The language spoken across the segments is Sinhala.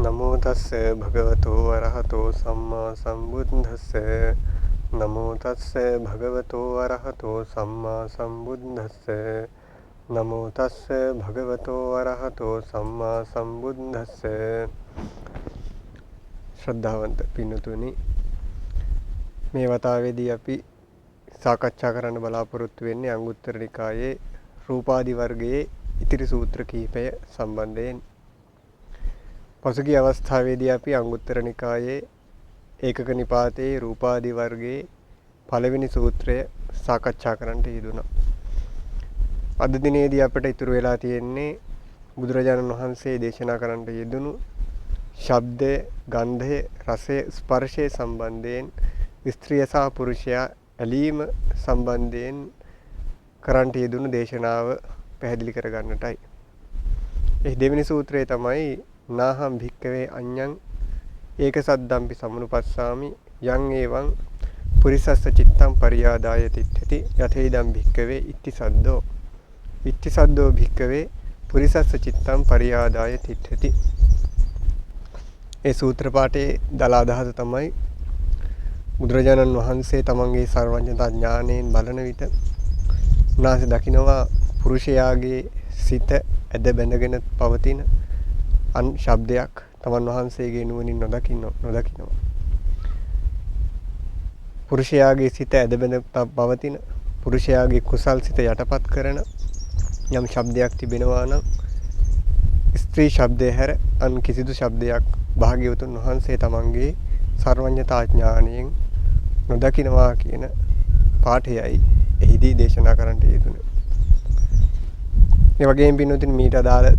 නමෝ තස්ස භගවතෝ අරහතෝ සම්මා සම්බුද්දස්ස නමෝ තස්ස භගවතෝ අරහතෝ සම්මා සම්බුද්දස්ස නමෝ තස්ස භගවතෝ අරහතෝ සම්මා සම්බුද්දස්ස ශ්‍රද්ධාවන්ත පින්තුනි, මේ වතාවේදී අපි සාකච්ඡා කරන්න බලාපොරොත්තු වෙන්නේ අංගුත්තර නිකායේ රූපාදි වර්ගයේ ඉතිරි සූත්‍ර කිහිපය සම්බන්ධයෙන්. පසුගිය අවස්ථාවේදී අපි අංගුත්තර නිකායේ ඒකක නිපාතයේ රූපාදි වර්ගයේ පළවෙනි සූත්‍රය සාකච්ඡා කරන්නට යෙදුණා. අද දිනේදී අපිට ඉතුරු වෙලා තියෙන්නේ බුදුරජාණන් වහන්සේ දේශනා කරන්නට යෙදුණු ශබ්දය, ගන්ධය, රසය, ස්පර්ශය සම්බන්ධයෙන් ස්ත්‍රිය සහ පුරුෂයා ඇලීම සම්බන්ධයෙන් කරන්නට යෙදුණු දේශනාව පැහැදිලි කරගන්නටයි. ඒ දෙවෙනි සූත්‍රය තමයි නාහම් භික්කවේ අඤ්ඤං ඒක සද්දම්පි සමනුපස්සාමි යං ඒවං පුරිසස්ස චිත්තං පරියාදාය තිට්ඨති යතේදම් භික්කවේ ඉත්ති සද්දෝ භික්කවේ පුරිසස්ස චිත්තං පරියාදාය තිට්ඨති. ඒ සූත්‍ර පාඨයේ දල අදහස තමයි බුදුරජාණන් වහන්සේ තමන්ගේ සර්වඥතා ඥාණයෙන් බලන විට උන්වහන්සේ දකිනවා පුරුෂයාගේ සිත ඇද බැඳගෙන පවතින අන් ශබ්දයක් තමන් වහන්සේගේ නුවණින් නොදකිනවා. පුරුෂයාගේ සිත ඇද බැඳ පවතින පුරුෂයාගේ කුසල් සිත යටපත් කරන යම් ශබ්දයක් තිබෙනවා නම් ස්ත්‍රී ශබ්දය හැර අන් කිසිදු ශබ්දයක් භාග්‍යවතුන් වහන්සේ තමන්ගේ සර්වඥතා ඥාණයෙන් නොදකිනවා කියන පාඨයයි එහිදී දේශනා කරන්නට යෙදුනේ. ඒ වගේම පින්නතුනි මීට අදාළ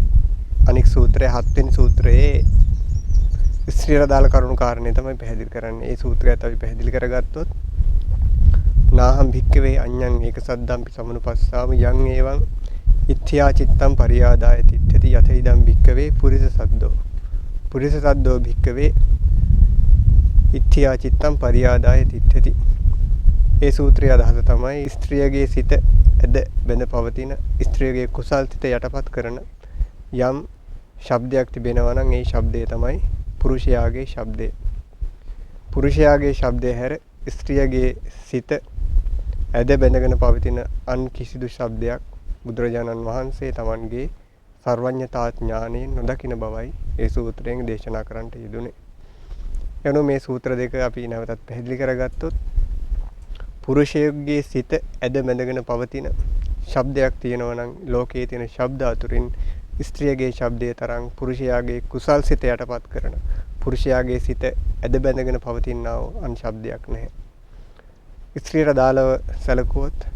අනික් සූත්‍රය 7 වෙනි සූත්‍රයේ ස්ත්‍රීර දාල කරුණු කාරණේ තමයි පැහැදිලි කරන්නේ. ඒ සූත්‍රයත් අපි පැහැදිලි කරගත්තොත් නාහම් භික්කවේ අඤ්ඤං ඒක සද්දම්පි සමනුපස්සාම යං ඒවං ඉත්‍ත්‍යා චිත්තං පරියාදාය තිට්ඨති යතේදම් භික්කවේ පුරිස සද්දෝ භික්කවේ ඉත්‍ත්‍යා චිත්තං පරියාදාය තිට්ඨති. ඒ සූත්‍රයේ අදහස තමයි ස්ත්‍රියගේ සිත ඇද බැඳ පවතින ස්ත්‍රියගේ කුසල් සිත යටපත් කරන යම් ශබ්දයක් තිබෙනවා නම් ඒ ශබ්දය තමයි පුරුෂයාගේ ශබ්දය. පුරුෂයාගේ ශබ්දය හැර ස්ත්‍රියගේ සිත ඇද බැඳගෙන පවතින අන් කිසිදු ශබ්දයක් බුදුරජාණන් වහන්සේ තමන්ගේ සර්වඥතා ඥාණයෙන් නොදකින බවයි ඒ සූත්‍රයෙන් දේශනා කරන්නට යෙදුනේ. එනෝ මේ සූත්‍ර දෙක අපි නැවතත් පැහැදිලි කරගත්තොත් පුරුෂයෙකුගේ සිත ඇද බැඳගෙන පවතින ශබ්දයක් තියෙනවා නම් ලෝකයේ තියෙන ශබ්ද අතුරින් ස්ත්‍රියගේ ශබ්දයේ තරම් පුරුෂයාගේ කුසල් සිත යටපත් කරන පුරුෂයාගේ සිත ඇද බැඳගෙන පවතිනා වූ අන් ශබ්දයක් නැහැ. ස්ත්‍රියට දාලව සැලකුවොත්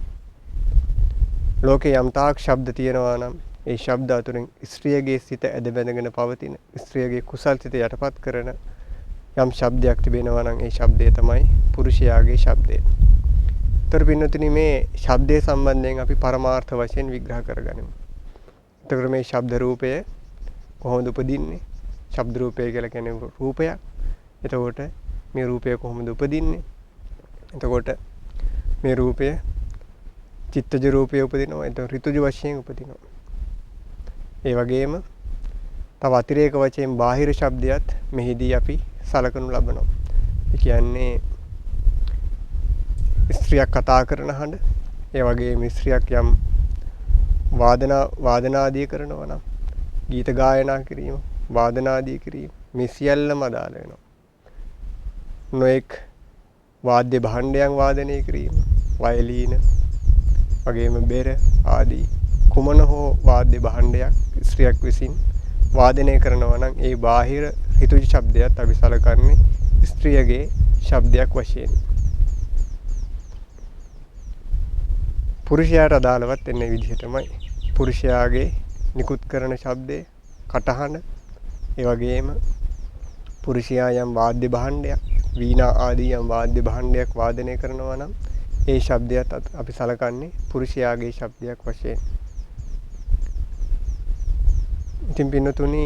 ලෝකේ යම් තාක් ශබ්ද තියෙනවා නම් ඒ ශබ්ද අතුරින් ස්ත්‍රියගේ සිත ඇද බැඳගෙන පවතින ස්ත්‍රියගේ කුසල් සිත යටපත් කරන යම් ශබ්දයක් තිබෙනවා නම් ඒ ශබ්දය තමයි පුරුෂයාගේ ශබ්දය. තොර පින්නතුනි මේ ශබ්දයේ සම්බන්ධයෙන් අපි පරමාර්ථ වශයෙන් විග්‍රහ කරගනිමු. එතකොට මේ ශබ්ද රූපය කොහොමද උපදින්නේ? ශබ්ද රූපය කියලා කියන්නේ රූපයක්. එතකොට මේ රූපය කොහොමද උපදින්නේ? එතකොට මේ රූපය චිත්තජ රූපය උපදිනවා. එතකොට ඍතුජ වශයෙන් උපදිනවා. ඒ වගේම තව අතිරේක වශයෙන් බාහිර ශබ්දයක් මෙහිදී අපි සලකනු ලබනවා. ඒ කියන්නේ ස්ත්‍රියක් කතා කරන හඬ, ඒ වගේම ස්ත්‍රියක් යම් වාදනාදී කරනවා නම් ගීත ගායනා කිරීම, වාදනාදී කිරීම මේ සියල්ලම අදාළ වෙනවා. නොඑක් වාද්‍ය භාණ්ඩයන් වාදනය කිරීම, වයලීන වගේම බෙර ආදී කුමන හෝ වාද්‍ය භාණ්ඩයක් ස්ත්‍රියක් විසින් වාදනය කරනවා නම් ඒ බාහිර ඍතුජ ශබ්දයක් අපි සලකන්නේ ස්ත්‍රියගේ ශබ්දයක් වශයෙන්. පුරුෂයාට අදාළවත් එන්නේ විදිහටමයි. පුරුෂයාගේ නිකුත් කරන ශබ්දය, කටහඬ, ඒ වගේම පුරුෂයා යම් වාද්‍ය භාණ්ඩයක්, වීණා ආදී යම් වාද්‍ය භාණ්ඩයක් වාදනය කරනවා නම් ඒ ශබ්දයත් අපි සලකන්නේ පුරුෂයාගේ ශබ්දයක් වශයෙන්. ඉතින් පින්නතුනි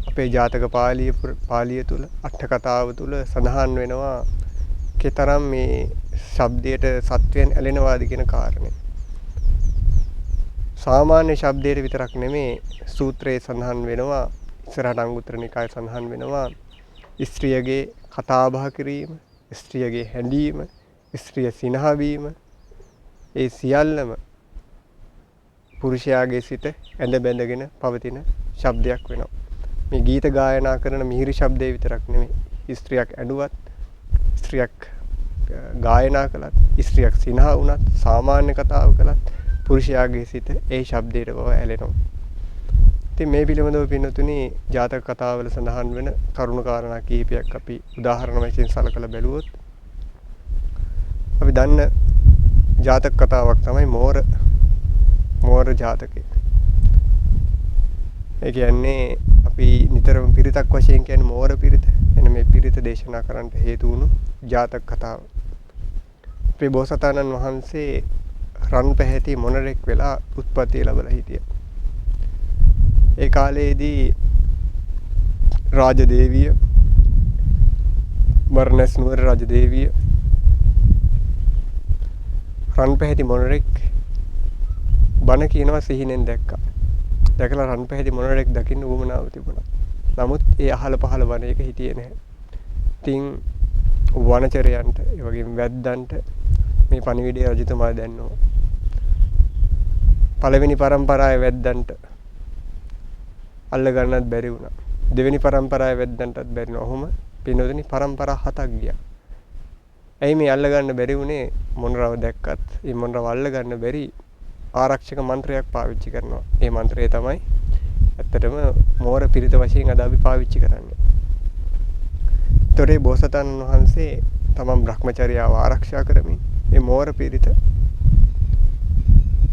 අපේ ජාතක පාළිය තුල අට කතාව තුල සඳහන් වෙනවා කතරම් මේ ශබ්දයට සත්වයන් ඇලෙනවාද කියන කාරණය. සාමාන්‍ය ශබ්දයට විතරක් නෙමේ සූත්‍රයේ සඳහන් වෙනවා ඉස්සරහට අංගුත්තර නිකායේ සඳහන් වෙනවා ස්ත්‍රියගේ කතා බහ කිරීම, ස්ත්‍රියගේ හැඬීම, ස්ත්‍රිය සිනහ වීම ඒ සියල්ලම පුරුෂයාගේ සිට ඇඳ බැඳගෙන පවතින ශබ්දයක් වෙනවා. මේ ගීත ගායනා කරන මිහිරි ශබ්දේ විතරක් නෙමෙයි ස්ත්‍රියක් ඇඬුවත්, ස්ත්‍රියක් ගායනා කළත්, ස්ත්‍රියක් සිනහ වුණත්, සාමාන්‍ය කතාව කළත් පුරුෂයාගේ සිට ඒ ශබ්දයට බව ඇලෙනවා. ඉතින් මේ පිළිබඳව පින්නතුනි ජාතක කතාවල සඳහන් වෙන කරුණු කාරණා කිහිපයක් අපි උදාහරණ වශයෙන් සලකලා බැලුවොත් අපි දන්න ජාතක කතාවක් තමයි මෝර ජාතකය. ඒ කියන්නේ අපි නිතරම පිරිතක් වශයෙන් කියන්නේ මෝර පිරිත. එන්න මේ පිරිත දේශනා කරන්න හේතු වුණු ජාතක කතාව. අපේ බෝසතාණන් වහන්සේ රන් පැහැති මොනරෙක් වෙලා උත්පත්ති ලැබලා හිටියා. ඒ කාලයේදී රාජදේවිය බර්ණස් නුවර රාජදේවිය රන් පැහැති මොනරෙක් බණ කියනවා සිහිනෙන් දැක්කා. දැකලා රන් පැහැති මොනරෙක් දකින්න උවමනාව තිබුණා. නමුත් ඒ අහල පහල වන එක හිටියේ නැහැ. ඉතින් වනචරයන්ට ඒ වගේම වැද්දන්ට මේ පණිවිඩය රජතුමා දැන්නවා. පළවෙනි පරම්පරාවේ වැද්දන්ට අල්ල ගන්නත් බැරි වුණා. දෙවෙනි පරම්පරාවේ වැද්දන්ටත් බැරි වුණා. ඔහොම පින්නොදෙනි පරම්පරා 7ක් ගියා. ඇයි මේ අල්ල ගන්න බැරි වුණේ? මොනරව දැක්කත් මේ මොනරව අල්ල ගන්න බැරි ආරක්ෂක මන්ත්‍රයක් පාවිච්චි කරනවා. ඒ මන්ත්‍රය තමයි ඇත්තටම මෝර පිරිත වශයෙන් අද අපි පාවිච්චි කරන්නේ. ඒතරේ බෝසතාණන් වහන්සේ තමන් බ්‍රහ්මචර්යාව ආරක්ෂා කරමින් මේ මෝර පිරිත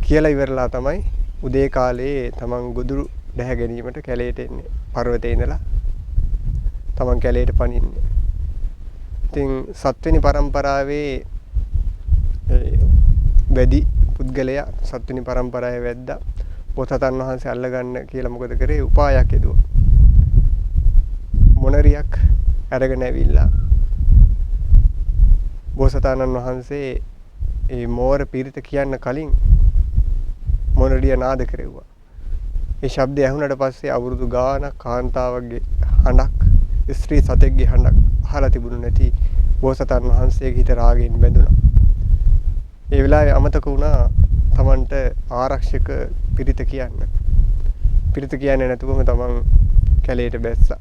කියලා ඉවරලා තමයි උදේ කාලේ තමන් ගොදුරු දැහැ ගැනීමට කැලේට එන්නේ. පර්වතේ ඉඳලා තමන් කැලේට පනින්නේ. ඉතින් 7 වෙනි පරම්පරාවේ වැඩි පුද්ගලයා 7 වෙනි පරම්පරාවේ වැද්දා බෝසතාණන් වහන්සේ අල්ල ගන්න කියලා මොකද කරේ? උපායක් යෙදුවා. මොනරියක් අරගෙන ඇවිල්ලා බෝසතාණන් වහන්සේ ඒ මෝර පිරිත කියන්න කලින් මොනරිය නාද කෙරෙව්වා. ඒ ශබ්දය ඇහුණට පස්සේ අවුරුදු ගානක් කාන්තාවගේ හඬක්, ස්ත්‍රී සතෙක්ගේ හඬක් අහලා තිබුණු නැති බෝසතාණන් වහන්සේගේ හිත රාගයෙන් බැඳුණා. ඒ වෙලාවේ අමතක වුණා තමන්ට ආරක්ෂක පිරිත කියන්න. පිරිත කියන්නේ නැතුවම තමන් කැලේට බැස්සා.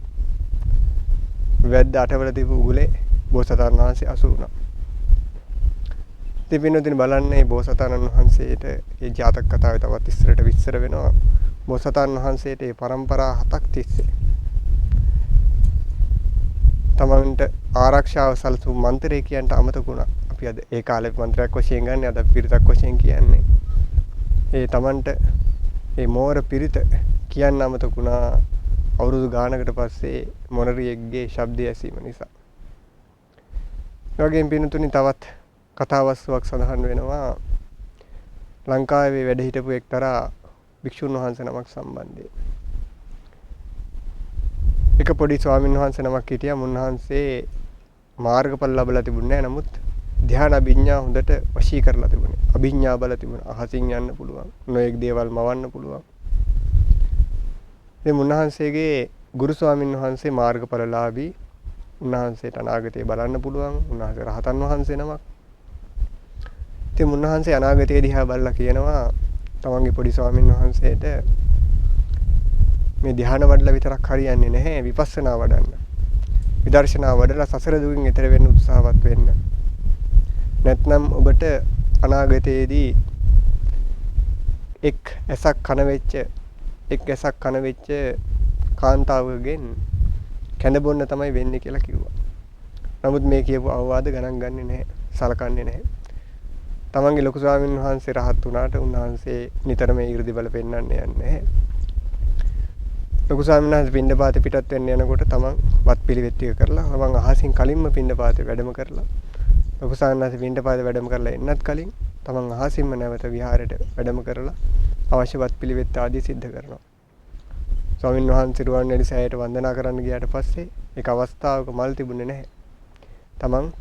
වැද්ද අටවල තිබු උගුලේ බෝසතාණන් වහන්සේ අසු වුණා. දෙවියන්වදින බලන්නේ බෝසතාණන් වහන්සේට මේ ජාතක කතාවේ තවත් ඉස්සරට විස්තර වෙනවා. බෝසතාණන් වහන්සේට මේ පරම්පරා 7ක් තිස්සේ තමන්ට ආරක්ෂාව සැලසූ මන්ත්‍රය කියන්න අමතක වුණා. අපි අද ඒ කාලේ මන්ත්‍රයක් වශයෙන් ගන්න අද පිරිතක් වශයෙන් කියන්නේ. ඒ තමන්ට මේ මෝර පිරිත කියන්න අමතක වුණා අවුරුදු ගානකට පස්සේ මොනරියෙක්ගේ ශබ්දය ඇසීම නිසා. ඒ වගේම පින්තුනි තවත් කතාවස්තුවක් සඳහන් වෙනවා ලංකාවේ වැඩ හිටපු එක්තරා භික්ෂුන් වහන්සේ නමක් සම්බන්ධයෙන්. එක පොඩි ස්වාමීන් වහන්සේ නමක් හිටියා. මුන්වහන්සේ මාර්ගඵල ලැබලා තිබුණේ නැහැ. නමුත් ධ්‍යාන අභිඥා හොඳට වශී කරලා තිබුණේ. අභිඥා බල තිබුණා. අහසින් යන්න පුළුවන්. නොඑක් දේවල් මවන්න පුළුවන්. මේ මුන්වහන්සේගේ ගුරු ස්වාමීන් වහන්සේ මාර්ගඵලලාභී. උන්වහන්සේට අනාගතේ බලන්න පුළුවන්. උන්වහන්සේ රහතන් වහන්සේ නමක්. ඉතින් මුන්වහන්සේ අනාගතයේ දිහා බලලා කියනවා තමන්ගේ පොඩි ස්වාමීන් වහන්සේට මේ ධ්‍යාන වඩලා විතරක් හරියන්නේ නැහැ. විපස්සනා වඩන්න. විදර්ශනා වඩලා සසර දුකින් එතර වෙන්න උත්සාහවත් වෙන්න. නැත්නම් ඔබට අනාගතයේදී එක් ඇසක් කන වෙච්ච කාන්තාවකගෙන් කැඳ බොන්න තමයි වෙන්නේ කියලා කිව්වා. නමුත් මේ කියපු අවවාද ගණන් ගන්නේ නැහැ. සලකන්නේ නැහැ. තමන්ගේ ලොකු ස්වාමීන් වහන්සේ රහත් වුණාට උන්වහන්සේ නිතරම ඊර්දි බල පෙන්වන්න යන්නේ නැහැ. ලොකු ස්වාමීන් වහන්සේ පින්ඩපාතේ පිටත් වෙන්න යනකොට තමන් වත් පිළිවෙත් ටික කරලා තමන් අහසින් කලින්ම පින්ඩපාතේ වැඩම කරලා ලොකු ස්වාමීන් වහන්සේ පින්ඩපාතේ වැඩම කරලා එන්නත් කලින් තමන් අහසින්ම නැවත විහාරයට වැඩම කරලා අවශ්‍ය වත් පිළිවෙත් ආදී සිද්ධ කරනවා. ස්වාමීන් වහන්සේ රුවන්වැලි සෑයට වන්දනා කරන්න ගියාට පස්සේ ඒක අවස්ථාවක මල් තිබුණේ නැහැ. තමන්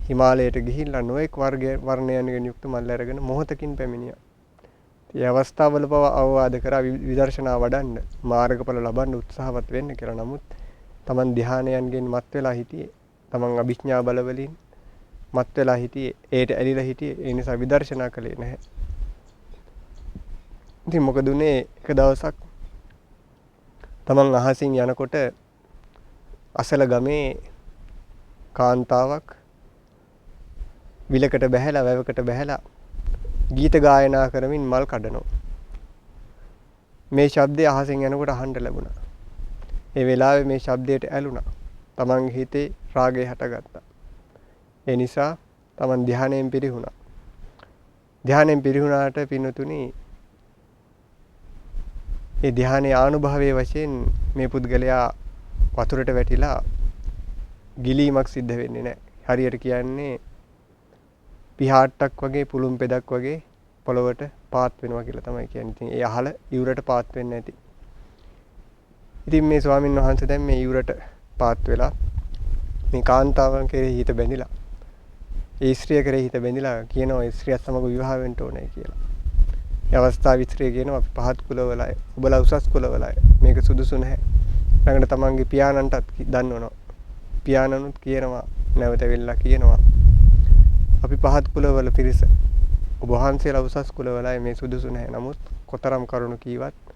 හිමාලයට ගිහිල්ලා නොඑක් වර්ණයන්ගෙන් යුක්ත මල් අරගෙන මොහොතකින් පැමිණියා. ඒ අවස්ථාවල පව අවවාද කරා විදර්ශනා වඩන්න මාර්ගඵල ලබන්න උත්සාහවත් වෙන්න කියලා. නමුත් Taman ධානයන්ගෙන් මත් වෙලා හිටියේ. Taman අභිඥා බල වලින් මත් වෙලා හිටියේ. ඒට ඇලිලා හිටියේ. ඒ නිසා විදර්ශනා කළේ නැහැ. ඉතින් මොකද උනේ එක දවසක් Taman අහසින් යනකොට අසල ගමේ කාන්තාවක් විලකට බැහැලා වැවකට බැහැලා ගීත ගායනා කරමින් මල් කඩනවා. මේ ශබ්දය අහසින් යනකොට අහන්න ලැබුණා. ඒ වෙලාවේ මේ ශබ්දයට ඇලුනා. තමන්ගේ හිතේ රාගය හටගත්තා. ඒ නිසා තමන් ධානයෙන් පිරිහුණා. ධානයෙන් පිරිහුණාට පින්තුනි ඒ ධානයේ ආනුභාවයේ වශයෙන් මේ පුද්ගලයා වතුරට වැටිලා ගිලීමක් සිද්ධ වෙන්නේ නැහැ. හරියට කියන්නේ පිහාට්ටක් වගේ පුළුම් පෙදක් වගේ පොළවට පාත් වෙනවා කියලා තමයි කියන්නේ. ඉතින් ඒ අහල ඉවුරට පාත් වෙන්නේ නැති. ඉතින් මේ ස්වාමීන් වහන්සේ දැන් මේ ඉවුරට පාත් වෙලා මේ කාන්තාවන් කෙරෙහි හිත බැඳිලා ඒ ස්ත්‍රිය කෙරෙහි හිත බැඳිලා කියනවා ස්ත්‍රියත් සමග විවාහ වෙන්න ඕනේ කියලා. ඒ අවස්ථාවේ ස්ත්‍රිය කියනවා අපි පහත් කුලවලයි ඔබලා උසස් කුලවලයි මේක සුදුසු නැහැ. ළඟට තමන්ගේ පියාණන්ටත් දන්නවනවා. පියාණනුත් කියනවා නැවත වෙල්ලා කියනවා අපි පහත් කුලවල පිරිස ඔබ වහන්සේලා උසස් කුලවලයි මේ සුදුසු නැහැ. නමුත් කොතරම් කරුණු කීවත්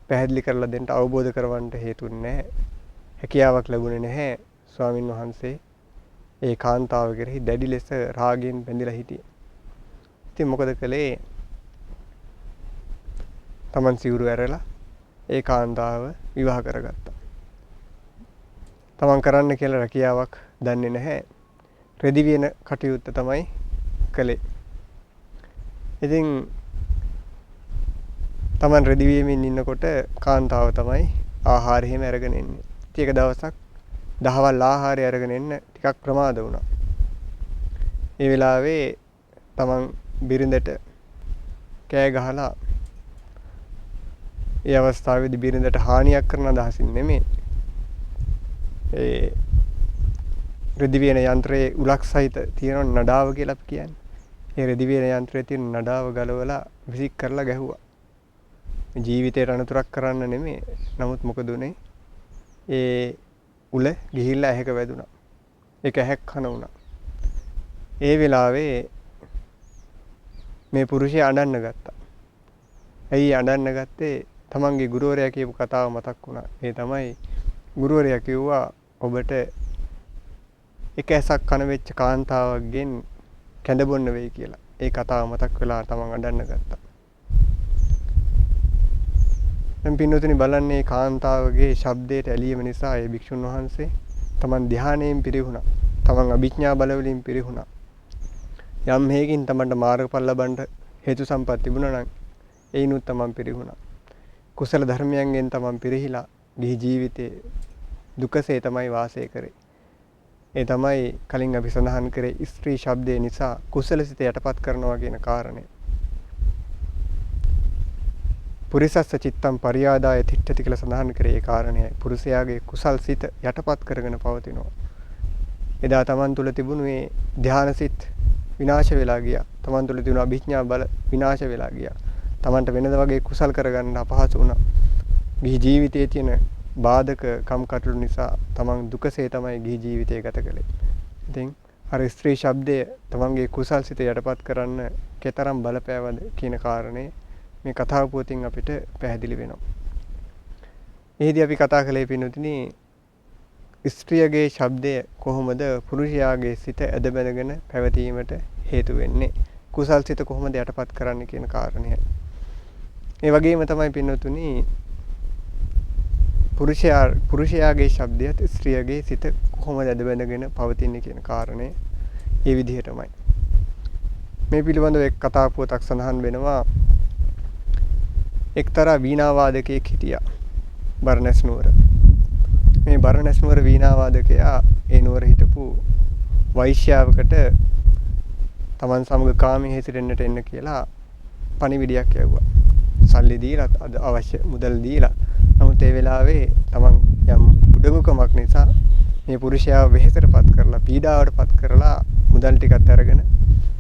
පැහැදිලි කරලා දෙන්න අවබෝධ කරවන්න හේතුන්නේ නැහැ. හැකියාවක් ලැබුණේ නැහැ. ස්වාමින් වහන්සේ ඒ කාන්තාව කෙරෙහි දැඩි ලෙස රාගයෙන් බැඳිලා හිටියේ. ඉතින් මොකද කළේ? Taman සිවුරු ඇරලා ඒ කාන්තාව විවාහ කරගත්තා. Taman කරන්න කියලා රැකියාවක් දන්නේ නැහැ. රෙදි වියන කටයුත්ත තමයි කළේ. ඉතින් Taman රෙදි වියමින් ඉන්නකොට කාන්තාව තමයි ආහාරය හැම අරගෙන එන්නේ. ඉතින් එක දවසක් දහවල් ආහාරය අරගෙන එන්න ටිකක් ප්‍රමාද වුණා. ඒ වෙලාවේ Taman බිරිඳට කෑ ගහලා ඒ අවස්ථාවේදී බිරිඳට හානියක් කරන අදහසින් නෙමෙයි. ඒ රෙදි වියන යන්ත්‍රයේ උලක් සහිත තියෙන නඩාව කියලා අපි කියන්නේ. ඒ රෙදි වියන යන්ත්‍රයේ තියෙන නඩාව ගලවලා විසික් කරලා ගැහුවා. ජීවිතේට අනතුරක් කරන්න නෙමෙයි. නමුත් මොකද උනේ? ඒ උල ගිහිල්ලා ඇහැක වැදුනා. ඒක ඇහැක් කන වුණා. ඒ වෙලාවේ මේ පුරුෂයා අඬන්න ගත්තා. ඇයි අඬන්න ගත්තේ? තමන්ගේ ගුරුවරයා කියපු කතාව මතක් වුණා. ඒ තමයි ගුරුවරයා කිව්වා ඔබට එක ඇසක් කන වෙච්ච කාන්තාවක්ගෙන් කැඳ බොන්න වෙයි කියලා. ඒ කතාව මතක් වෙලා තමන් අඬන්න ගත්තා. දැන් පින්නතුනි බලන්නේ කාන්තාවගේ ශබ්දයට ඇලීම නිසා ඒ භික්ෂුන් වහන්සේ තමන් ධානයෙන් පිරිහුණා. තමන් අභිඥා බල වලින් පිරිහුණා. යම් හේකින් තමන්ට මාර්ගඵල ලබන්න හේතු සම්පත් තිබුණා නම් ඒිනුත් තමන් පිරිහුණා. කුසල ධර්මයන්ගෙන් තමන් පිරිහිලා ගිහි ජීවිතේ දුකසේ තමයි වාසය කරේ. ඒ තමයි කලින් අපි සඳහන් කරේ ස්ත්‍රී ශබ්දේ නිසා කුසලසිත යටපත් කරනවා කියන කාරණය. පුරිසස්ස චිත්තම් පරියාදාය තිට්ඨති කියලා සඳහන් කරේ ඒ කාරණයයි. පුරුෂයාගේ කුසල් සිත යටපත් කරගෙන පවතිනවා. එදා තමන් තුළ තිබුණු මේ ධානසිත විනාශ වෙලා ගියා. තමන් තුළ තිබුණු අභිඥා බල විනාශ වෙලා ගියා. තමන්ට වෙනද වගේ කුසල් කරගන්න අපහසු වුණා. ගිහි ජීවිතයේ තියෙන බාධක කම්කටොළු නිසා තමන් දුකසේ තමයි ගිහි ජීවිතය ගත කළේ. ඉතින් අර ස්ත්‍රී ශබ්දය තමන්ගේ කුසල් සිත යටපත් කරන්න කතරම් බලපෑවද කියන කාරණේ මේ කතාව පුවතින් අපිට පැහැදිලි වෙනවා. එහිදී අපි කතා කළේ පින්වතුනි ස්ත්‍රියගේ ශබ්දය කොහොමද පුරුෂයාගේ සිත ඇද බැඳගෙන පැවතීමට හේතු වෙන්නේ? කුසල් සිත කොහොමද යටපත් කරන්නේ කියන කාරණය. ඒ වගේම තමයි පින්වතුනි පුරුෂයාගේ ශබ්දයත් ස්ත්‍රියගේ සිත කොහොමද ඇද බැඳගෙන පවතින්නේ කියන කාරණය ඒ විදිහටමයි. මේ පිළිබඳව එක් කතා පුවතක් සඳහන් වෙනවා. එක්තරා වීණා වාදකයෙක් හිටියා බරණැස් නුවර. මේ බරණැස් නුවර වීණා වාදකයා ඒ නුවර හිටපු වෛශ්‍යාවකට තමන් සමග කාමී හැසිරෙන්නට එන්න කියලා පණිවිඩයක් යවුවා. සල්ලි දීලා අවශ්‍ය මුදල් දීලා. නමුත් ඒ වෙලාවේ තමන් යම් උඩඟුකමක් නිසා මේ පුරුෂයාව වෙහෙසටපත් කරලා පීඩාවටපත් කරලා මුදල් ටිකත් අරගෙන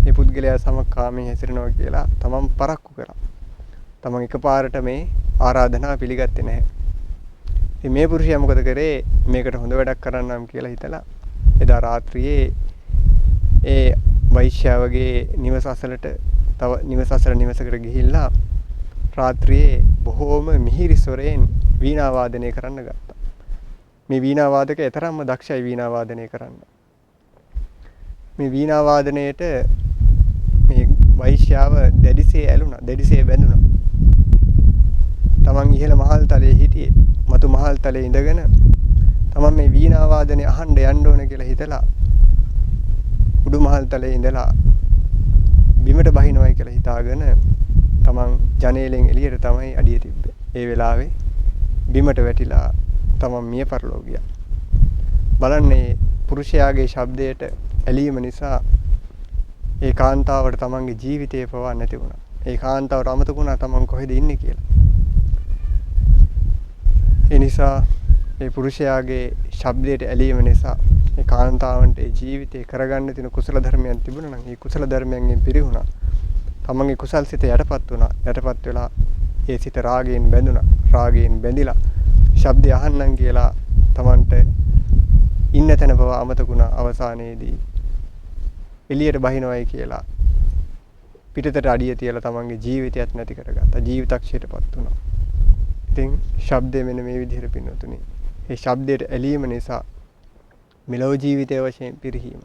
මේ පුද්ගලයා සමග කාමී හැසිරෙනවා කියලා තමන් පරක්කු කරා. තමන් එකපාරට මේ ආරාධනාව පිළිගත්තේ නැහැ. ඉතින් මේ පුරුෂයා මොකද කරේ? මේකට හොඳ වැඩක් කරන්නම් කියලා හිතලා එදා රාත්‍රියේ ඒ වෛශ්‍යාවගේ නිවස අසලට තව නිවසකට ගිහිල්ලා රාත්‍රියේ බොහෝම මිහිරි ස්වරයෙන් වීණා වාදනය කරන්න ගත්තා. මේ වීණා වාදකයා තරම්ම දක්ෂයි වීණා වාදනය කරන්න. මේ වීණා වාදනයේට මේ වෛශ්‍යාව දැඩිසේ ඇලුනා, දැඩිසේ බැඳුනා. තමන් ඉහළ මහල් තලයේ හිටියේ. මතු මහල් තලයේ ඉඳගෙන තමන් මේ වීණා වාදනය අහන්න යන්න ඕන කියලා හිතලා උඩු මහල් තලයේ ඉඳලා බිමට බහිනවයි කියලා හිතාගෙන තමන් ජනේලෙන් එළියට තමයි අඩිය තිබ්බේ. ඒ වෙලාවේ බිමට වැටිලා තමන් මිය පරලෝ ගියා. බලන්නේ පුරුෂයාගේ ශබ්දයට ඇලීම නිසා ඒ කාන්තාවට තමන්ගේ ජීවිතේ පවා නැති වුණා. ඒ කාන්තාවට අමතක වුණා තමන් කොහෙද ඉන්නේ කියලා. ඒ නිසා ඒ පුරුෂයාගේ ශබ්දයට ඇලීම නිසා ඒ කාන්තාවන්ට ඒ ජීවිතේ කරගන්න තියෙන කුසල ධර්මයන් තිබුණා නම් ඒ කුසල ධර්මයන්ගෙන් පිරිහුණා. තමන්ගේ කුසල් සිත යටපත් වුණා. යටපත් වෙලා ඒ සිත රාගයෙන් බැඳුණා. රාගයෙන් බැඳිලා ශබ්දය අහන්නම් කියලා තමන්ට ඉන්න තැන බව අමතක වුණා. අවසානයේදී එළියට බහිනවයි කියලා පිටතට අඩිය තියලා තමන්ගේ ජීවිතයත් නැති කරගත්තා. ජීවිතක්ෂයටපත් වුණා. ඉතින් ශබ්දය මෙන්න මේ විදිහට පින්නතුනි. ඒ ශබ්දයට ඇලීම නිසා මෙලොව ජීවිතයේ වශයෙන් පිරිහීම.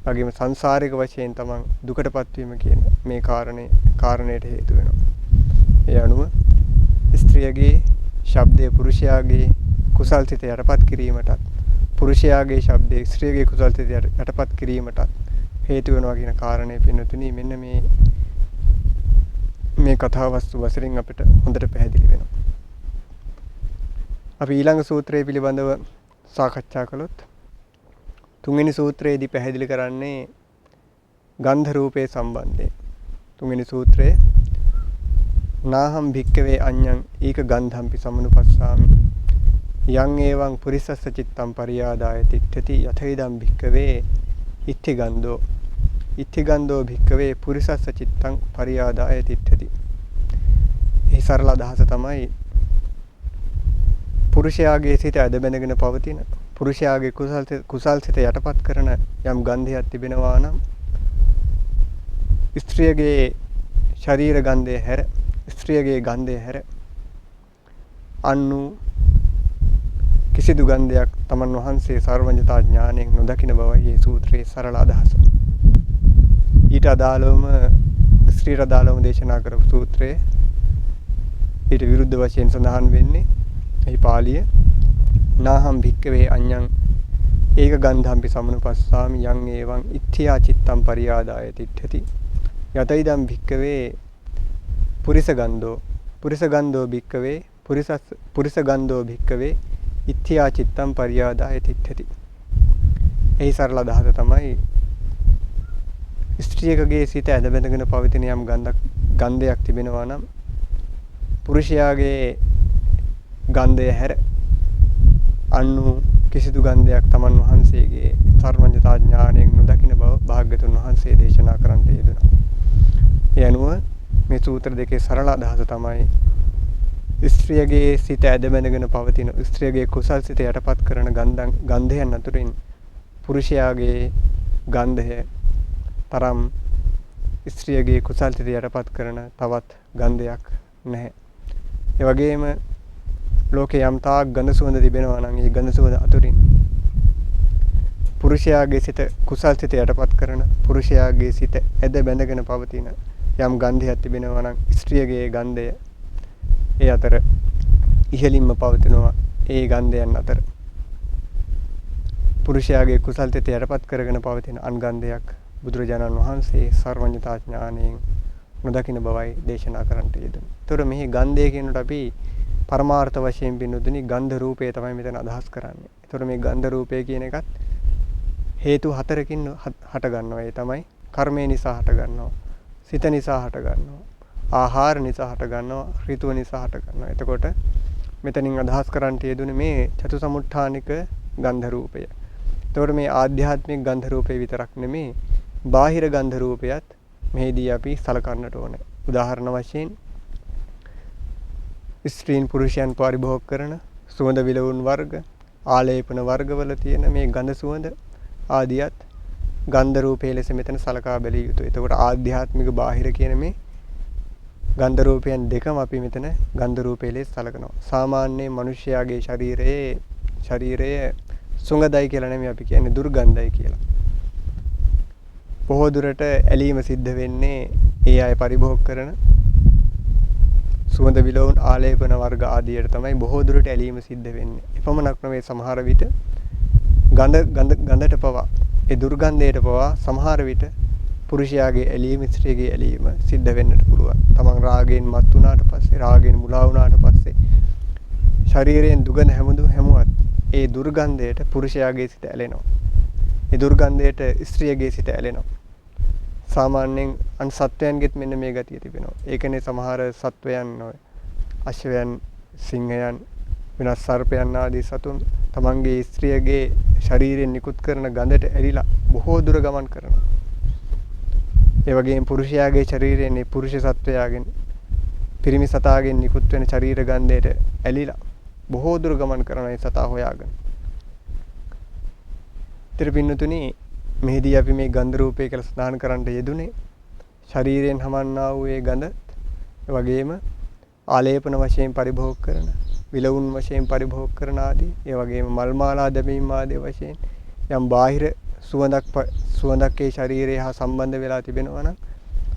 වගේම සංසාරික වශයෙන් තමන් දුකටපත් වීම කියන මේ කාරණයට හේතු වෙනවා. ඒ අනුව ස්ත්‍රියගේ ශබ්දයේ පුරුෂයාගේ කුසල් සිත යටපත් කිරීමටත් පුරුෂයාගේ ශබ්දයේ ස්ත්‍රියගේ කුසල් සිත යටපත් කිරීමටත් හේතු වෙනවා කියන කාරණය පින්නතුනි මෙන්න මේ කතා වස්තු වශයෙන් අපිට හොඳට පැහැදිලි වෙනවා. අපි ඊළඟ සූත්‍රය පිළිබඳව සාකච්ඡා කළොත් තුන්වෙනි සූත්‍රයේදී පැහැදිලි කරන්නේ ගන්ධ රූපේ සම්බන්ධයෙන්. තුන්වෙනි සූත්‍රයේ නාහම් භික්කවේ අඤ්ඤං ඊක ගන්ධම්පි සමනුපස්සාමි යං ඒවං පුරිසස්ස චිත්තං පරියාදාය තිට්ඨති යතේදම් භික්කවේ ඉත්ති ගන්ධෝ භික්කවේ පුරිසස්ස චිත්තං පරියාදාය තිට්ඨති. මේ සරල අදහස තමයි පුරුෂයාගේ සිත ඇද බැඳගෙන පවතින පුරුෂයාගේ කුසල් සිත යටපත් කරන යම් ගන්ධයක් තිබෙනවා නම් ස්ත්‍රියගේ ශරීර ගන්ධය හැර ස්ත්‍රියගේ ගන්ධය හැර අන්නු කිසිදු ගන්ධයක් තමන් වහන්සේ සර්වඥතා ඥාණයෙන් නොදකින බවයි මේ සූත්‍රයේ සරල අදහස. ඊට අදාළවම ස්ත්‍රීට අදාළවම දේශනා කරපු සූත්‍රයේ ඊට විරුද්ධ වශයෙන් සඳහන් වෙන්නේ එහි පාළිය නාහම් භික්කවේ අඤ්ඤං ඒක ගන්ධම්පි සමනුපස්සාමි යං ඒවං ඉත්‍ත්‍යා චිත්තං පරියාදාය තිට්ඨති යතයිදම් භික්කවේ පුරිස ගන්ධෝ භික්කවේ පුරිස ගන්ධෝ භික්කවේ ඉත්‍ත්‍යා චිත්තං පරියාදාය තිට්ඨති. එහි සරල අදහස තමයි ස්ත්‍රියකගේ සිත ඇද බැඳගෙන පවතින යම් ගන්ධයක් තිබෙනවා නම් පුරුෂයාගේ ගන්ධය හැර අන්නු කිසිදු ගන්ධයක් තමන් වහන්සේගේ සර්වඥතා ඥාණයෙන් නොදකින බව භාග්‍යතුන් වහන්සේ දේශනා කරන්නට යෙදුණා. ඒ අනුව මේ සූත්‍ර දෙකේ සරල අදහස තමයි ස්ත්‍රියගේ සිත ඇද බැඳගෙන පවතින ස්ත්‍රියගේ කුසල් සිත යටපත් කරන ගන්ධයන් අතුරින් පුරුෂයාගේ ගන්ධය තරම් ස්ත්‍රියගේ කුසල් සිත යටපත් කරන තවත් ගන්ධයක් නැහැ. ඒ වගේම ලෝකේ යම් තාක් ගඳ සුවඳ තිබෙනවා නම් ඒ ගඳ සුවඳ අතුරින් පුරුෂයාගේ සිත කුසල් සිත යටපත් කරන පුරුෂයාගේ සිත ඇද බැඳගෙන පවතින යම් ගන්ධයක් තිබෙනවා නම් ස්ත්‍රියගේ ගන්ධය ඒ අතර ඉහළින්ම පවතිනවා. ඒ ගන්ධයන් අතර පුරුෂයාගේ කුසල් සිත යටපත් කරගෙන පවතින අන්ගන්ධයක් බුදුරජාණන් වහන්සේ සර්වඥතා ඥාණයෙන් නොදකින බවයි දේශනා කරන්නට යෙදුණා. ඒතර මෙහි ගන්ධය කියනකොට අපි පරමාර්ථ වශයෙන් බින්දුදුනි ගන්ධ රූපය තමයි මෙතන අදහස් කරන්නේ. ඒතර මේ ගන්ධ රූපය කියන එකත් හේතු හතරකින් හට ගන්නවා. ඒ තමයි කර්මය නිසා හට ගන්නවා, සිත නිසා හට ගන්නවා, ආහාර නිසා හට ගන්නවා, ඍතුව නිසා හට ගන්නවා. එතකොට මෙතනින් අදහස් කරන්නට යෙදුනේ මේ චතුසමුට්ඨානික ගන්ධ රූපය. එතකොට මේ ආධ්‍යාත්මික ගන්ධ රූපය විතරක් නෙමේ බාහිර ගන්ධ රූපයත් මෙහිදී අපි සලකන්නට ඕනේ. උදාහරණ වශයෙන් ස්ත්‍රීන් පුරුෂයන් පරිභෝග කරන සුවඳ විලවුන් වර්ග, ආලේපන වර්ගවල තියෙන මේ ගඳ සුවඳ ආදියත් ගන්ධ රූපයේ ලෙස මෙතන සලකා බැලිය යුතුයි. එතකොට ආධ්‍යාත්මික බාහිර කියන මේ ගන්ධ රූපයන් දෙකම අපි මෙතන ගන්ධ රූපයේ ලෙස සලකනවා. සාමාන්‍ය මිනිස්යාගේ ශරීරය සුඟදයි කියලා නෙමෙයි අපි කියන්නේ දුර්ගන්ධයි කියලා. බොහෝ දුරට ඇලීම සිද්ධ වෙන්නේ ඒ අය පරිභෝග කරන සුවඳ විලවුන් ආලේපන වර්ග ආදියට තමයි බොහෝ දුරට ඇලීම සිද්ධ වෙන්නේ. එපමණක් නෙවෙයි සමහර විට ගඳට පවා ඒ දුර්ගන්ධයට පවා සමහර විට පුරුෂයාගේ ඇලීම ස්ත්‍රියගේ ඇලීම සිද්ධ වෙන්නට පුළුවන්. තමන් රාගයෙන් මත් වුණාට පස්සේ රාගයෙන් මුලා වුණාට පස්සේ ශරීරයෙන් දුගඳ හැමුවත් ඒ දුර්ගන්ධයට පුරුෂයාගේ සිත ඇලෙනවා. ඒ දුර්ගන්ධයට ස්ත්‍රියගේ සිත ඇලෙනවා. සාමාන්‍යයෙන් අන් සත්වයන්ගෙත් මෙන්න මේ ගතිය තිබෙනවා. ඒකනේ සමහර සත්වයන් අශ්වයන්, සිංහයන්, වෙනස් සර්පයන් ආදී සතුන් තමන්ගේ ස්ත්‍රියගේ ශරීරයෙන් නිකුත් කරන ගඳට ඇලිලා බොහෝ දුර ගමන් කරනවා. ඒ වගේම පුරුෂයාගේ ශරීරයෙන් පුරුෂ සත්වයාගෙන් පිරිමි සතාගෙන් නිකුත් වෙන ශරීර ගන්ධයට ඇලිලා බොහෝ දුර ගමන් කරන ඒ සතා හොයාගෙන. ත්‍රිපින්නතුනි මෙහිදී අපි මේ ගන්ධ රූපය කියලා සඳහන් කරන්න යෙදුනේ ශරීරයෙන් හමන්නා වූ ඒ ගඳ ඒ වගේම ආලේපන වශයෙන් පරිභෝග කරන විලවුන් වශයෙන් පරිභෝග කරන ආදී ඒ වගේම මල් මාලා දැමීම ආදී වශයෙන් යම් බාහිර සුවඳක් ඒ ශරීරය හා සම්බන්ධ වෙලා තිබෙනවා නම්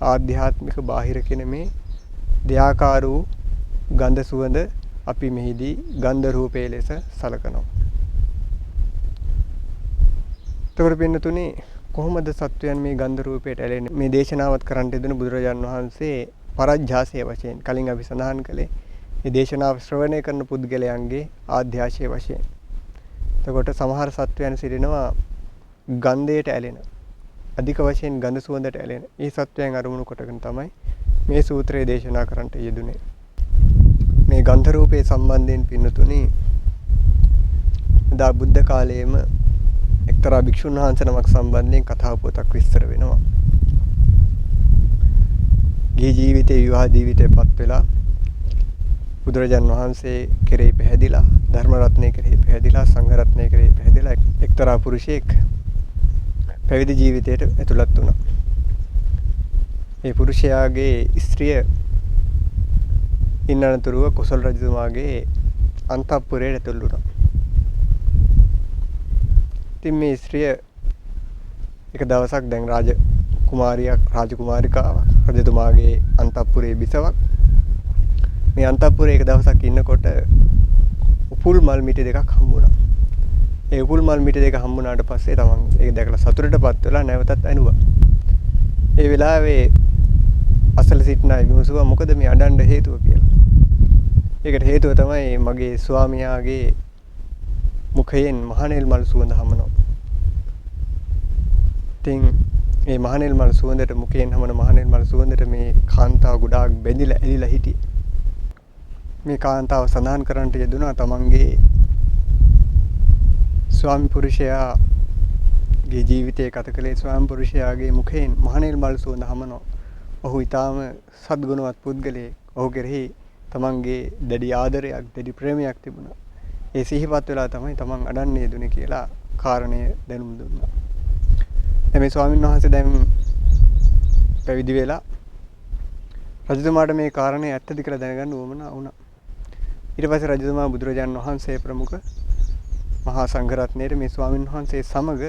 ආධ්‍යාත්මික බාහිර කියන මේ දෙආකාර වූ ගන්ධ සුවඳ අපි මෙහිදී ගන්ධ රූපයේ ලෙස සලකනවා. එතකොට පින්නතුනේ කොහොමද සත්වයන් මේ ගන්ධ රූපයට ඇලෙන්නේ? මේ දේශනාවත් කරන්න යෙදුණු බුදුරජාණන් වහන්සේ පරජ්ජාසය වශයෙන් කලින් අපි සඳහන් කළේ මේ දේශනාව ශ්‍රවණය කරන පුද්ගලයන්ගේ ආධ්‍යාශය වශයෙන්. එතකොට සමහර සත්වයන් සිටිනවා ගන්ධයට ඇලෙන, අධික වශයෙන් ගඳ සුවඳට ඇලෙන. මේ සත්වයන් අරමුණු කොටගෙන තමයි මේ සූත්‍රය දේශනා කරන්නට යෙදුනේ. මේ ගන්ධ රූපයේ සම්බන්ධයෙන් පින්නතුනි දා බුද්ධ කාලයේම එක්තරා භික්ෂුන් වහන්සේ නමක් සම්බන්ධයෙන් කතා පොතක් විස්තර වෙනවා. ගිහි ජීවිතේ විවාහ ජීවිතේපත් වෙලා බුදුරජාන් වහන්සේ කෙරෙහි පැහැදිලා ධර්ම රත්නය කෙරෙහි පැහැදිලා සංඝ රත්නය කෙරෙහි පැහැදිලා එක්තරා පුරුෂයෙක් පැවිදි ජීවිතයට ඇතුළත් වුණා. මේ පුරුෂයාගේ ස්ත්‍රිය ඉන්නතුරුව කොසල් රජතුමාගේ අන්තఃපුරයට ඇතුළු වුණා. ඉතින් මේ ස්ත්‍රිය එක දවසක් දැන් රාජකුමාරිකාවක් රජතුමාගේ අන්තఃපුරයේ බිසවක්. මේ අන්තঃපුරයේ එක දවසක් ඉන්නකොට උපුල් මල් මිටි දෙකක් හම්බුණා. ඒ උපුල් මල් මිටි දෙක හම්බුණාට පස්සේ තමන් ඒක දැකලා සතුටටපත් වෙලා නැවතත් ඇනුවා. ඒ වෙලාවේ අසල සිටින අය විමසුවා මොකද මේ අඬන්න හේතුව කියලා. ඒකට හේතුව තමයි මගේ ස්වාමියාගේ මුඛයෙන් මහනෙල් මල් සුවඳ හමනවා. ඉතින් මේ මහනෙල් මල් සුවඳට මුඛයෙන් හමන මහනෙල් මල් සුවඳට මේ කාන්තාව ගොඩාක් බැඳිලා ඇලිලා හිටියේ. මේ කාන්තාව සඳහන් කරන්නට යෙදුණා තමන්ගේ ස්වාමි පුරුෂයාගේ ජීවිතයේ ගත කළේ ස්වාමි පුරුෂයාගේ මුඛයෙන් මහනෙල් මල් සුවඳ හමනවා. ඔහු ඊටාම සද්ගුණවත් පුද්ගලයෙක්. ඔහු කෙරෙහි තමන්ගේ දැඩි ආදරයක්, දැඩි ප්‍රේමයක් තිබුණා. ඒ සිහිපත් වෙලා තමයි තමන් අඩන්නේ දුන්නේ කියලා කාරණය දැනුම් දුන්නා. මේ ස්වාමීන් වහන්සේ දැන් පැවිදි වෙලා රජතුමාට මේ කාරණේ ඇත්තද කියලා දැනගන්න උවමනා වුණා. ඊට පස්සේ රජතුමා බුදුරජාණන් වහන්සේ ප්‍රමුඛ මහා සංඝ රත්නයේ මේ ස්වාමීන් වහන්සේ සමග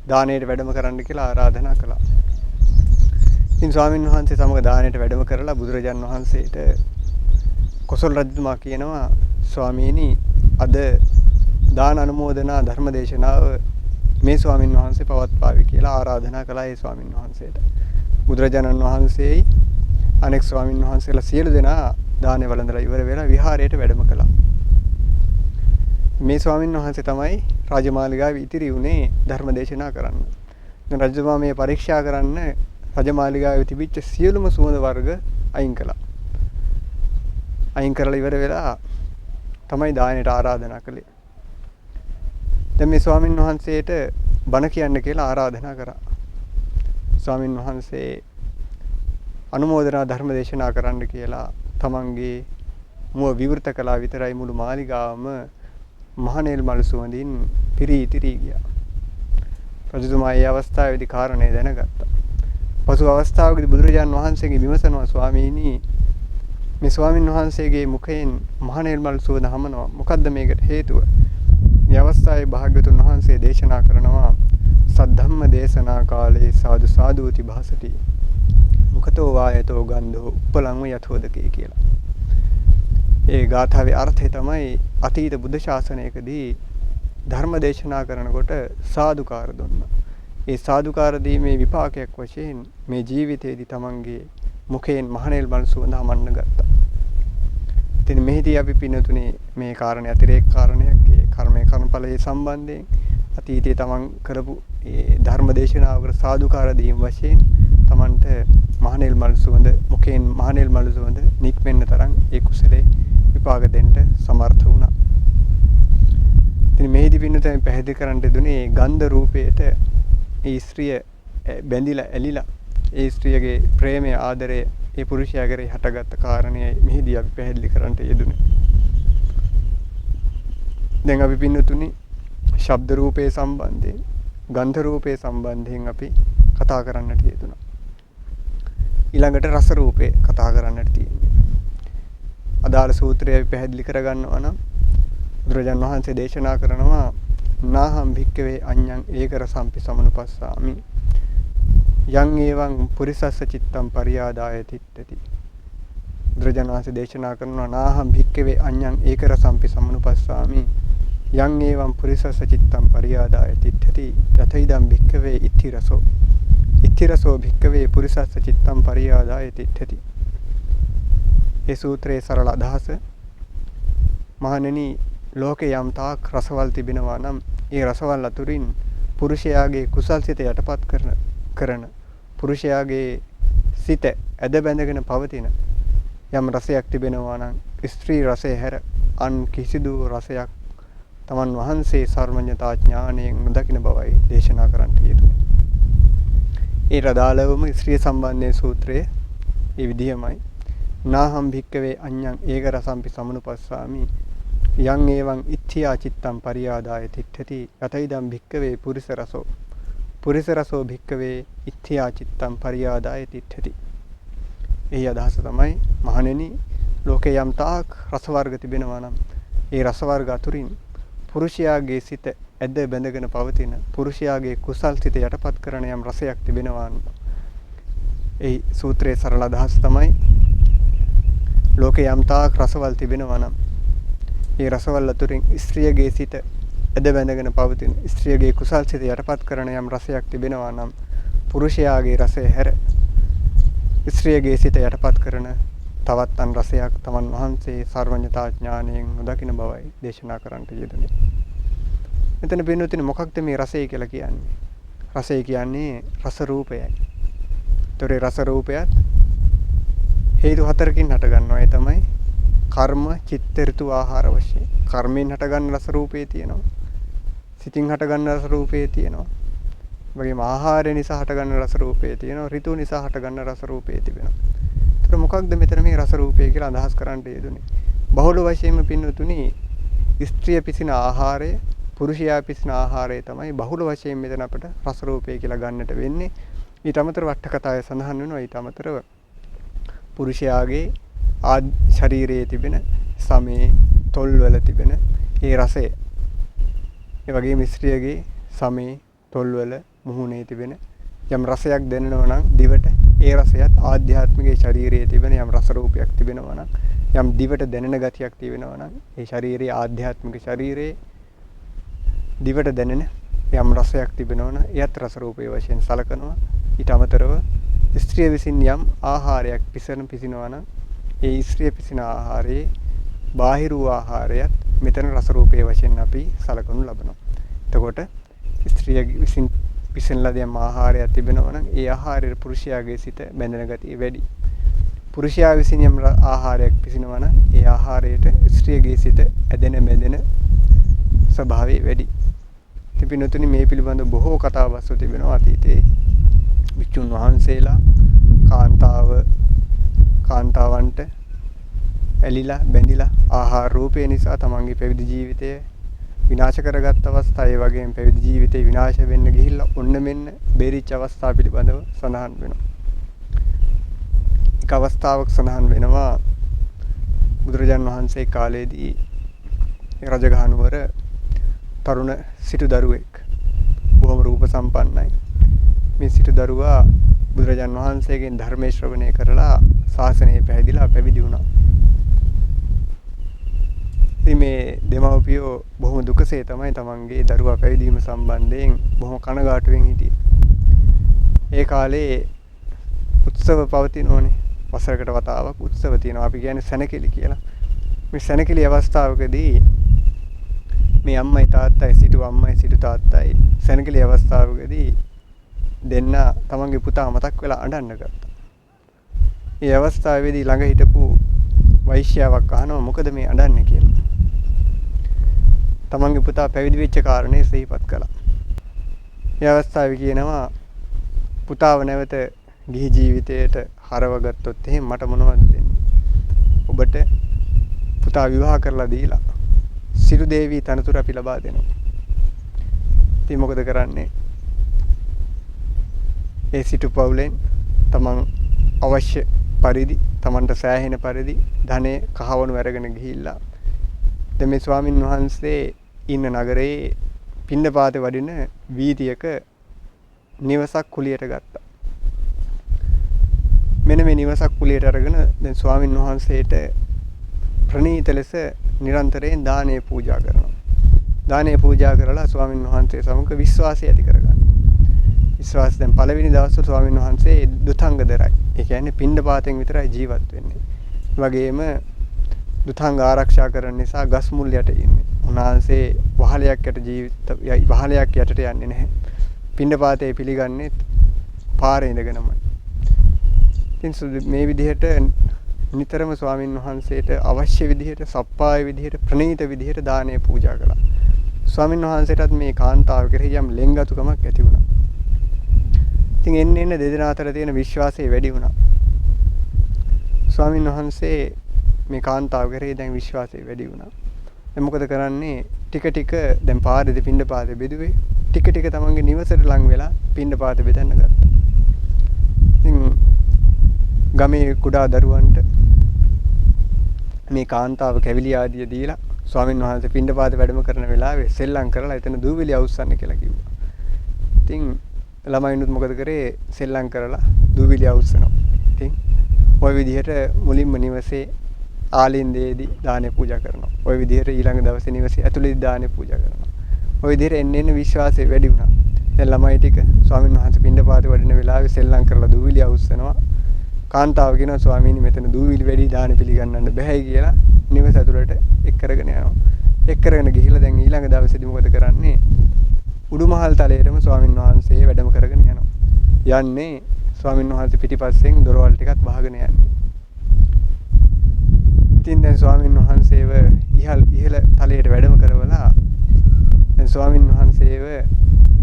දානයට වැඩම කරන්න කියලා ආරාධනා කළා. ඉතින් ස්වාමීන් වහන්සේ සමග දානයට වැඩම කරලා බුදුරජාණන් වහන්සේට කොසල් රජතුමා කියනවා ස්වාමීනි අද දාන අනුමෝදනා ධර්ම දේශනාව මේ ස්වාමීන් වහන්සේ පවත්වාවි කියලා ආරාධනා කළා ඒ ස්වාමීන් වහන්සේට. බුදුරජාණන් වහන්සේයි අනෙක් ස්වාමීන් වහන්සේලා සියලු දෙනා දානේ වළඳලා ඉවර වෙලා විහාරයට වැඩම කළා. මේ ස්වාමීන් වහන්සේ තමයි රාජමාලිගාවේ ඉතිරි වුණේ ධර්ම දේශනා කරන්න. දැන් රජතුමා මේ පරීක්ෂා කරන්න රාජමාලිගාවේ තිබිච්ච සියලුම සුවඳ වර්ග අයින් කළා. අයින් කරලා ඉවර වෙලා තමයි දානෙට ආරාධනා කළේ. දැන් මේ ස්වාමීන් වහන්සේට බණ කියන්න කියලා ආරාධනා කරා. ස්වාමීන් වහන්සේ අනුමෝදනා ධර්ම දේශනා කරන්න කියලා තමන්ගේ මුව විවෘත කළා විතරයි මුළු මාලිගාවම මහනේල් මල් සුවඳින් පිරී ඉතිරී ගියා. රජතුමා මේ අවස්ථාවේදී කාරණේ දැනගත්තා. පසු අවස්ථාවකදී බුදුරජාන් වහන්සේගේ විමසනවා ස්වාමීනි මේ ස්වාමින් වහන්සේගේ මුඛයෙන් මහනේල් මල් සුවඳ හමනවා. මොකද්ද මේකට හේතුව? මේ අවස්ථාවේ භාග්‍යවතුන් වහන්සේ දේශනා කරනවා සද්ධම්ම දේශනා කාලේ සාදු සාදුති භාසති මුඛතෝ වායතෝ ගන්ධෝ උප්පලං යතෝදකේ කියලා. ඒ ගාථාවේ අර්ථය තමයි අතීත බුද්ධ ශාසනයකදී ධර්ම දේශනා කරනකොට සාදුකාර දුන්නා. ඒ සාදුකාර දීමේ විපාකයක් වශයෙන් මේ ජීවිතයේදී තමන්ගේ මුඛයෙන් මහනේල් මල් සුවඳ හමන්න ගත්තා. ඉතින් මෙහිදී අපි පින්නතුනේ මේ කාරණේ අතිරේක කාරණයක් ඒ කර්මයේ කර්මඵලයේ සම්බන්ධයෙන් අතීතයේ තමන් කරපු ඒ ධර්ම දේශනාවකට සාදුකාර දීම වශයෙන් තමන්ට මහනේල් මල් සුවඳ මුඛයෙන් මහනේල් මල් සුවඳ නික්මෙන්න තරම් ඒ කුසලයේ විපාක දෙන්න සමර්ථ වුණා. ඉතින් මෙහිදී පින්නතුනේ පැහැදිලි කරන්න දුන්නේ ගන්ධ රූපයට ඒ ස්ත්‍රිය බැඳිලා ඇලිලා ඒ ස්ත්‍රියගේ ප්‍රේමය ආදරය ඒ පුරුෂයා කරේ හටගත්ත කාරණේ මෙහිදී අපි පැහැදිලි කරන්න යෙදුනේ. දැන් අපි පින්නතුනි ශබ්ද රූපේ සම්බන්ධයෙන් ගන්ධ රූපේ සම්බන්ධයෙන් අපි කතා කරන්නට යෙදුණා. ඊළඟට රස රූපේ කතා කරන්නට තියෙනවා. අදාළ සූත්‍රය අපි පැහැදිලි කරගන්නවා නම් බුදුරජාණන් වහන්සේ දේශනා කරනවා නාහම් භික්කවේ අඤ්ඤං ඒක රසම්පි සමනුපස්සාමි යං ඒවං පුරිසස්ස චිත්තං පරියාදාය තිට්ඨති. බුදුරජාණන් වහන්සේ දේශනා කරනවා නාහම් භික්කවේ අඤ්ඤං ඒක රසම්පි සමනුපස්සාමි යං ඒවං පුරිසස්ස චිත්තං පරියාදාය තිට්ඨති යතයිදම් භික්කවේ ඉත්ති රසෝ භික්කවේ පුරිසස්ස චිත්තං පරියාදාය තිට්ඨති. ඒ සූත්‍රයේ සරල අදහස මහණෙනි ලෝකේ යම් තාක් රසවල් තිබෙනවා නම් ඒ රසවල් අතුරින් පුරුෂයාගේ කුසල් සිත යටපත් කරන පුරුෂයාගේ සිත ඇද බැඳගෙන පවතින යම් රසයක් තිබෙනවා නම් ස්ත්‍රී රසය හැර අන් කිසිදු රසයක් තමන් වහන්සේ සර්වඥතා ඥාණයෙන් නොදකින බවයි දේශනා කරන්නට යෙදුනේ. ඒ රදාලවම ස්ත්‍රිය සම්බන්ධයේ සූත්‍රයේ ඒ විදිහමයි නාහම් භික්කවේ අඤ්ඤං ඒක රසම්පි සමනුපස්සාමි යං ඒවං ඉත්‍ත්‍යා චිත්තං පරියාදාය තිට්ඨති යතයිදම් භික්කවේ පුරිස රසෝ භික්කවේ ඉත්‍ත්‍යා චිත්තං පරියාදාය තිට්ඨති. එහි අදහස තමයි මහණෙනි ලෝකේ යම් තාක් රස වර්ග තිබෙනවා නම් ඒ රස වර්ග අතුරින් පුරුෂයාගේ සිත ඇද බැඳගෙන පවතින පුරුෂයාගේ කුසල් සිත යටපත් කරන යම් රසයක් තිබෙනවා නම් ඒ සූත්‍රයේ සරල අදහස තමයි ලෝකේ යම් තාක් රසවල් තිබෙනවා නම් ඒ රසවල් අතුරින් ස්ත්‍රියගේ සිත ඇද බැඳගෙන පවතින ස්ත්‍රියගේ කුසල් සිත යටපත් කරන යම් රසයක් තිබෙනවා නම් පුරුෂයාගේ රසය හැර ස්ත්‍රියගේ සිත යටපත් කරන තවත් අන් රසයක් තමන් වහන්සේ සර්වඥතා ඥාණයෙන් නොදකින බවයි දේශනා කරන්නට යෙදුනේ. මෙතන පින්නතුනි මොකක්ද මේ රසය කියලා කියන්නේ? රසය කියන්නේ රස රූපයයි. ඒතරේ රස රූපයත් හේතු හතරකින් හට ගන්නවා. ඒ තමයි කර්ම, චිත්ත, ඍතු, ආහාර වශයෙන්. කර්මයෙන් හටගන්න රස රූපේ තියෙනවා. සිතින් හටගන්න රස රූපේ තියෙනවා. වගේම ආහාරය නිසා හටගන්න රස රූපේ තියෙනවා. ඍතු නිසා හටගන්න රස රූපේ තිබෙනවා. ඒතර මොකක්ද මෙතන මේ රස රූපේ කියලා අදහස් කරන්න යෙදුනේ? බහුල වශයෙන්ම පින්නතුනි ස්ත්‍රිය පිසින ආහාරය, පුරුෂයා පිසින ආහාරය තමයි බහුල වශයෙන් මෙතන අපිට රස රූපේ කියලා ගන්නට වෙන්නේ. ඊට අමතරව අට කතාවේ සඳහන් වෙනවා ඊට අමතරව පුරුෂයාගේ ශරීරයේ තිබෙන සමේ තොල්වල තිබෙන ඒ රසය ඒ වගේම ස්ත්‍රියගේ සමේ තොල්වල මුහුණේ තිබෙන යම් රසයක් දැනෙනවා නම් දිවට ඒ රසයත් ආධ්‍යාත්මික ශරීරයේ තිබෙන යම් රස රූපයක් තිබෙනවා නම් යම් දිවට දැනෙන ගතියක් තිබෙනවා නම් ඒ ශරීරයේ ආධ්‍යාත්මික ශරීරයේ දිවට දැනෙන යම් රසයක් තිබෙනවා නම් එයත් රස රූපයේ වශයෙන් සලකනවා. ඊට අමතරව ස්ත්‍රිය විසින් යම් ආහාරයක් පිසිනවා නම් ඒ ස්ත්‍රිය පිසින ආහාරයේ බාහිර වූ ආහාරයත් මෙතන රස රූපයේ වශයෙන් අපි සලකනු ලබනවා. එතකොට ස්ත්‍රිය විසින් පිසෙන ලද යම් ආහාරයක් තිබෙනවා නම් ඒ ආහාරයේ පුරුෂයාගේ සිත බැඳෙන ගතිය වැඩි. පුරුෂයා විසින් යම් ආහාරයක් පිසිනවා නම් ඒ ආහාරයට ස්ත්‍රියගේ සිත ඇදෙන බැඳෙන ස්වභාවය වැඩි. තිබෙනුතුනි මේ පිළිබඳ බොහෝ කතාවස්තු තිබෙනවා අතීතයේ. වික්ෂුන් වහන්සේලා කාන්තාවන්ට ඇලිලා බැඳිලා ආහාර රූපේ නිසා තමන්ගේ පැවිදි ජීවිතය විනාශ කරගත් අවස්ථා ඒ වගේම පැවිදි ජීවිතේ විනාශ වෙන්න ගිහිල්ලා ඔන්න මෙන්න බේරිච්ච අවස්ථා පිළිබඳව සඳහන් වෙනවා. එක අවස්ථාවක් සඳහන් වෙනවා බුදුරජාන් වහන්සේ කාලයේදී රජගහ නුවර තරුණ සිටු දරුවෙක් බොහොම රූප සම්පන්නයි. මේ සිටු දරුවා බුදුරජාන් වහන්සේගෙන් ධර්මයේ ශ්‍රවණය කරලා ශාසනය පැහැදිලා පැවිදි වුණා. ඉතින් මේ දෙමව්පියෝ බොහොම දුකසේ තමයි තමන්ගේ දරුවා පැවිදි වීම සම්බන්ධයෙන් බොහොම කනගාටුවෙන් හිටියේ. ඒ කාලේ උත්සව පවතිනෝනේ. වසරකට වතාවක් උත්සව තියෙනවා. අපි කියන්නේ සැනකෙලි කියලා. මේ සැනකෙලි අවස්ථාවකදී මේ අම්මයි තාත්තයි සිටු අම්මයි සිටු තාත්තයි සැනකෙලි අවස්ථාවකදී දෙන්න තමන්ගේ පුතා මතක් වෙලා අඬන්න ගත්තා. මේ අවස්ථාවේදී ළඟ හිටපු වෛශ්‍යාවක් අහනවා මොකද මේ අඬන්නේ කියලා. තමන්ගේ පුතා පැවිදි වෙච්ච කාරණේ සිහිපත් කළා. මේ අවස්ථාවේ කියනවා පුතාව නැවත ගිහි ජීවිතයට හරව ගත්තොත් එහෙනම් මට මොනවද දෙන්නේ? ඔබට පුතා විවාහ කරලා දීලා සිරු දේවී තනතුර අපි ලබා දෙනවා. ඉතින් මොකද කරන්නේ? ඒ සිටු පවුලෙන් තමන් අවශ්‍ය පරිදි තමන්ට සෑහෙන පරිදි ධනෙ කහවණු අරගෙන ගිහිල්ලා දැන් මේ ස්වාමින් වහන්සේ ඉන්න නගරේ පින්නපාතේ වඩින වීදියක නිවසක් කුලියට ගත්තා. මෙන්න මේ නිවසක් කුලියට අරගෙන දැන් ස්වාමින් වහන්සේට ප්‍රණීත ලෙස නිරන්තරයෙන් දානය පූජා කරනවා. දානය පූජා කරලා ස්වාමින් වහන්සේ සමග විශ්වාසය ඇති කරගන්නවා. විශ්වාස දැන් පළවෙනි දවසේ ස්වාමින් වහන්සේ දුතංගදරයි. ඒ කියන්නේ පින්නපාතෙන් විතරයි ජීවත් වෙන්නේ. ඒ වගේම දුතංග ආරක්ෂා කරන නිසා ගස් මුල් යට ඉන්නේ. උන්වහන්සේ වහලයක් යටට යන්නේ නැහැ. පින්නපාතේ පිළිගන්නේ පාරේ ඉඳගෙනමයි. ඉතින් මේ විදිහට නිතරම ස්වාමින් වහන්සේට අවශ්‍ය විදිහට සප්පාය විදිහට ප්‍රණීත විදිහට දානය පූජා කළා. ස්වාමින් වහන්සේටත් මේ කාන්තාව කෙරෙහි යම් ලෙන්ගතුකමක් ඇති වුණා. ඉතින් එන්න දෙදෙනා අතර තියෙන විශ්වාසය වැඩි වුණා. ස්වාමින් වහන්සේ මේ කාන්තාව කෙරෙහි දැන් විශ්වාසය වැඩි වුණා. දැන් මොකද කරන්නේ? ටික ටික දැන් පාරේදී පින්නපාතේ බෙදුවේ. ටික ටික තමන්ගේ නිවසට ලං වෙලා පින්නපාතේ බෙදන්න ගත්තා. ඉතින් ගමේ කුඩා දරුවන්ට මේ කාන්තාව කැවිලි ආදිය දීලා ස්වාමින් වහන්සේ පින්නපාත වැඩම කරන වෙලාවේ සෙල්ලම් කරලා එතන දූවිලි අවුස්සන්න කියලා කිව්වා. ඉතින් ළමයිනුත් මොකද කරේ? සෙල්ලම් කරලා දූවිලි අවුස්සනවා. ඉතින් ওই විදිහට මුලින්ම නිවසේ ආලින්දයේදී දානේ පූජා කරනවා. ওই විදිහට ඊළඟ දවසේ නිවසේ ඇතුළේදී දානේ පූජා කරනවා. ওই විදිහට එන්න විශ්වාසය වැඩි වුණා. දැන් ළමයි ටික ස්වාමින් වහන්සේ පින්නපාතේ වඩින වෙලාවේ සෙල්ලම් කරලා දූවිලි අවුස්සනවා. කාන්තාව කියනවා ස්වාමීනි මෙතන දූවිලි වැඩි දාන පිළිගන්නන්න බෑයි කියලා නිවස ඇතුළට එක් කරගෙන යනවා. එක් කරගෙන ගිහිල්ලා දැන් ඊළඟ දවසේදී මොකද කරන්නේ? උඩුමහල් තලයේටම ස්වාමින් වහන්සේ වැඩම කරගෙන යනවා. යන්නේ ස්වාමින් වහන්සේ පිටිපස්සෙන් දොරවල් ටිකක් වහගෙන යන්නේ. ඉතින් දැන් ස්වාමින් වහන්සේව ඉහළ තලයට වැඩම කරවලා දැන් ස්වාමින් වහන්සේව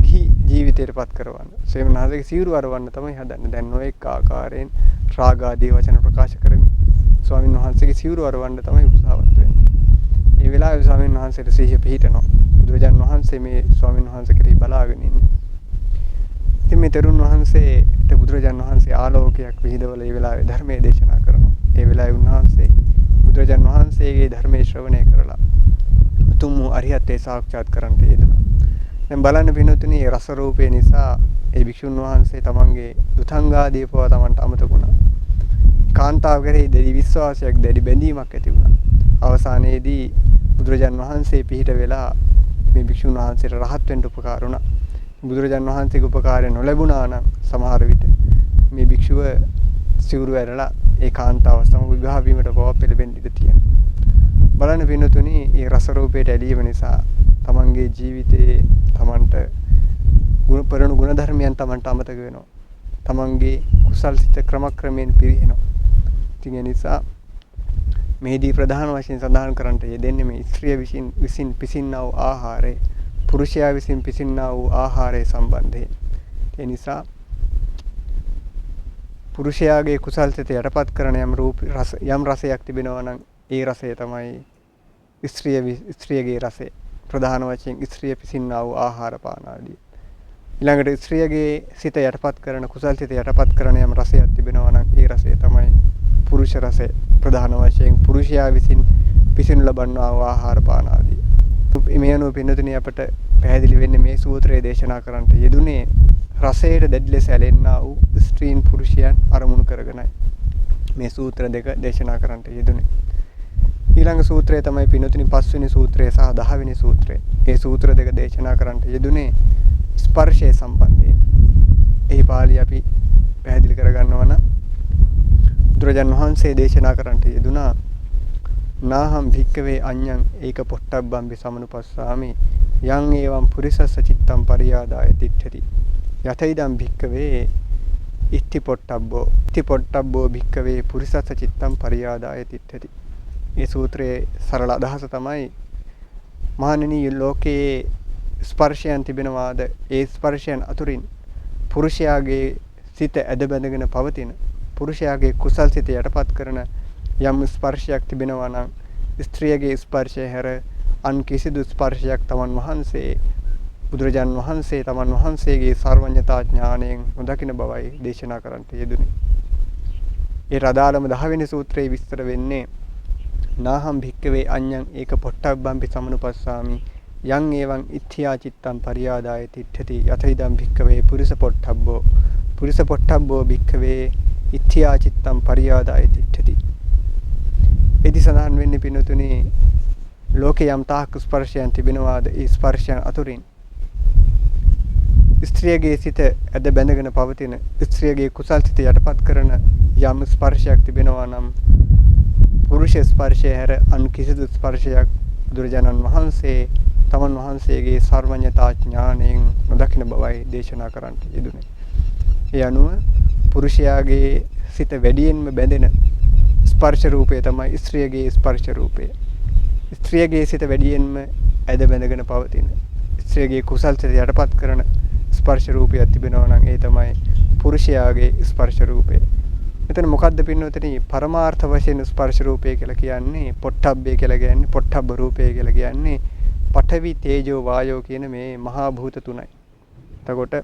ගිහි ජීවිතයට පත් කරවන්න. ස්වාමීන් වහන්සේගේ සිවුරු අරවන්න තමයි හදන්නේ. දැන් නොඑක ආකාරයෙන් රාග ආදී වචන ප්‍රකාශ කරමින් ස්වාමීන් වහන්සේගේ සිවුරු අරවන්න තමයි උත්සාහවත් වෙන්නේ. මේ වෙලාවේ ස්වාමීන් වහන්සේට සිහිය පිහිටනවා. බුදුරජාණන් වහන්සේ මේ ස්වාමීන් වහන්සේ කෙරෙහි බලාගෙන ඉන්නේ. ඉතින් මේ තරුණ වහන්සේට බුදුරජාණන් වහන්සේ ආලෝකයක් විහිදවල මේ වෙලාවේ ධර්මයේ දේශනා කරනවා. ඒ වෙලාවේ උන්වහන්සේ බුදුරජාණන් වහන්සේගේ ධර්මයේ ශ්‍රවණය කරලා උතුම් අරිහත්ත්වයේ සාක්ෂාත් කරගන්නට යෙදෙනවා. දැන් බලන්න පින්වතුනි රස රූපේ නිසා ඒ භික්ෂුන් වහන්සේ තමන්ගේ දුතංගාදී පව තමන්ට අමතක වුණා. කාන්තාව කෙරෙහි දැඩි විශ්වාසයක් දැඩි බැඳීමක් ඇති වුණා. අවසානයේදී බුදුරජාන් වහන්සේ පිහිට වෙලා මේ භික්ෂුන් වහන්සේට රහත් වෙන්න උපකාර වුණා. බුදුරජාන් වහන්සේගේ උපකාරය නොලැබුණා නම් සමහර විට මේ භික්ෂුව සිවුරු ඇරලා ඒ කාන්තාව සමග විවාහ වීමට පවා පෙළඹෙන්න ඉඩ තියෙනවා. බලන්න පින්වතුනි මේ රස රූපයට ඇලීම නිසා තමන්ගේ ජීවිතයේ තමන්ට ගුණ ධර්මයන් තමන්ට අමතක වෙනවා. තමන්ගේ කුසල් සිත ක්‍රමක්‍රමයෙන් පිරිහෙනවා. ඉතින් ඒ නිසා මේදී ප්‍රධාන වශයෙන් සඳහන් කරන්නට යෙදෙන්නේ මේ ස්ත්‍රිය විසින් පිසින්නා වූ ආහාරය පුරුෂයා විසින් පිසින්නා වූ ආහාරය සම්බන්ධයෙන්. ඒ නිසා පුරුෂයාගේ කුසල් සිත යටපත් කරන යම් රසයක් තිබෙනවා නම් ඒ රසය තමයි ස්ත්‍රියගේ රසය. ප්‍රධාන වශයෙන් ස්ත්‍රිය පිසින්නා වූ ආහාර පාන ආදී. ඊළඟට ස්ත්‍රියගේ සිත යටපත් කරන කුසල් සිත යටපත් කරන යම් රසයක් තිබෙනවා නම් ඒ රසය තමයි පුරුෂ රසය. ප්‍රධාන වශයෙන් පුරුෂයා විසින් පිසිනු ලබන්නා වූ ආහාර පාන ආදී. මේ අනුව පින්නතුනි අපට පැහැදිලි වෙන්නේ මේ සූත්‍රයේ දේශනා කරන්නට යෙදුනේ රසයට දැඩි ලෙස ඇලෙන්නා වූ ස්ත්‍රීන් පුරුෂයන් අරමුණු කරගෙනයි මේ සූත්‍ර දෙක දේශනා කරන්නට යෙදුනේ. ඊළඟ සූත්‍රය තමයි පින්නතුනි 5 වෙනි සූත්‍රය සහ 10 වෙනි සූත්‍රය. මේ සූත්‍ර දෙක දේශනා කරන්නට යෙදුනේ ස්පර්ශය සම්බන්ධයෙන්. එහි පාළි අපි පැහැදිලි කරගන්නවා නම් බුදුරජාණන් වහන්සේ දේශනා කරන්නට යෙදුනා නාහම් භික්කවේ අඤ්ඤං ඒක පොට්ටබ්බම්බි සමනුපස්සාමි යං ඒවං පුරිසස්ස චිත්තං පරියාදාය තිට්ඨති යතයිදම් භික්කවේ ඉත්ති පොට්ටබ්බෝ භික්කවේ පුරිසස්ස චිත්තං පරියාදාය තිට්ඨති. මේ සූත්‍රයේ සරල අදහස තමයි මහණෙනි ලෝකයේ ස්පර්ශයන් තිබෙනවාද ඒ ස්පර්ශයන් අතුරින් පුරුෂයාගේ සිත ඇද බැඳගෙන පවතින පුරුෂයාගේ කුසල් සිත යටපත් කරන යම් ස්පර්ශයක් තිබෙනවා නම් ස්ත්‍රියගේ ස්පර්ශය හැර අන් කිසිදු ස්පර්ශයක් තමන් වහන්සේ බුදුරජාන් වහන්සේ තමන් වහන්සේගේ සර්වඥතා ඥාණයෙන් නොදකින බවයි දේශනා කරන්නට යෙදුනේ. ඒ රදාලම 10 වෙනි සූත්‍රයේ විස්තර වෙන්නේ නාහම් භික්කවේ අඤ්ඤං ඒක පොට්ටබ්බම්පි සමනුපස්සාමි යං ඒවං ඉත්‍ත්‍යා චිත්තං පරියාදාය තිට්ඨති යතයිදම් භික්කවේ පුරිස පොට්ටබ්බෝ භික්කවේ ඉත්‍ත්‍යා චිත්තං පරියාදාය තිට්ඨති. එදි සඳහන් වෙන්නේ පින්නතුනි ලෝකේ යම් තාක් ස්පර්ශයන් තිබෙනවාද ඒ ස්පර්ශයන් අතුරින් ස්ත්‍රියගේ සිත ඇද බැඳගෙන පවතින ස්ත්‍රියගේ කුසල් සිත යටපත් කරන යම් ස්පර්ශයක් තිබෙනවා නම් පුරුෂ ස්පර්ශය හැර අන් කිසිදු ස්පර්ශයක් බුදුරජාණන් වහන්සේ තමන් වහන්සේගේ සර්වඥතා ඥාණයෙන් නොදකින බවයි දේශනා කරන්නට යෙදුනේ. ඒ අනුව පුරුෂයාගේ සිත වැඩියෙන්ම බැඳෙන ස්පර්ශ රූපය තමයි ස්ත්‍රියගේ ස්පර්ශ රූපය. ස්ත්‍රියගේ සිත වැඩියෙන්ම ඇද බැඳගෙන පවතින ස්ත්‍රියගේ කුසල් සිත යටපත් කරන ස්පර්ශ රූපයක් තිබෙනවා නම් ඒ තමයි පුරුෂයාගේ ස්පර්ශ රූපය. මෙතන මොකද්ද පින්නොතනි පරමාර්ථ වශයෙන් ස්පර්ශ රූපය කියලා කියන්නේ පොට්ටබ්බේ කියලා කියන්නේ පොට්ටබ්බ රූපය කියලා කියන්නේ පඨවි තේජෝ වායෝ කියන මේ මහා භූත තුනයි. එතකොට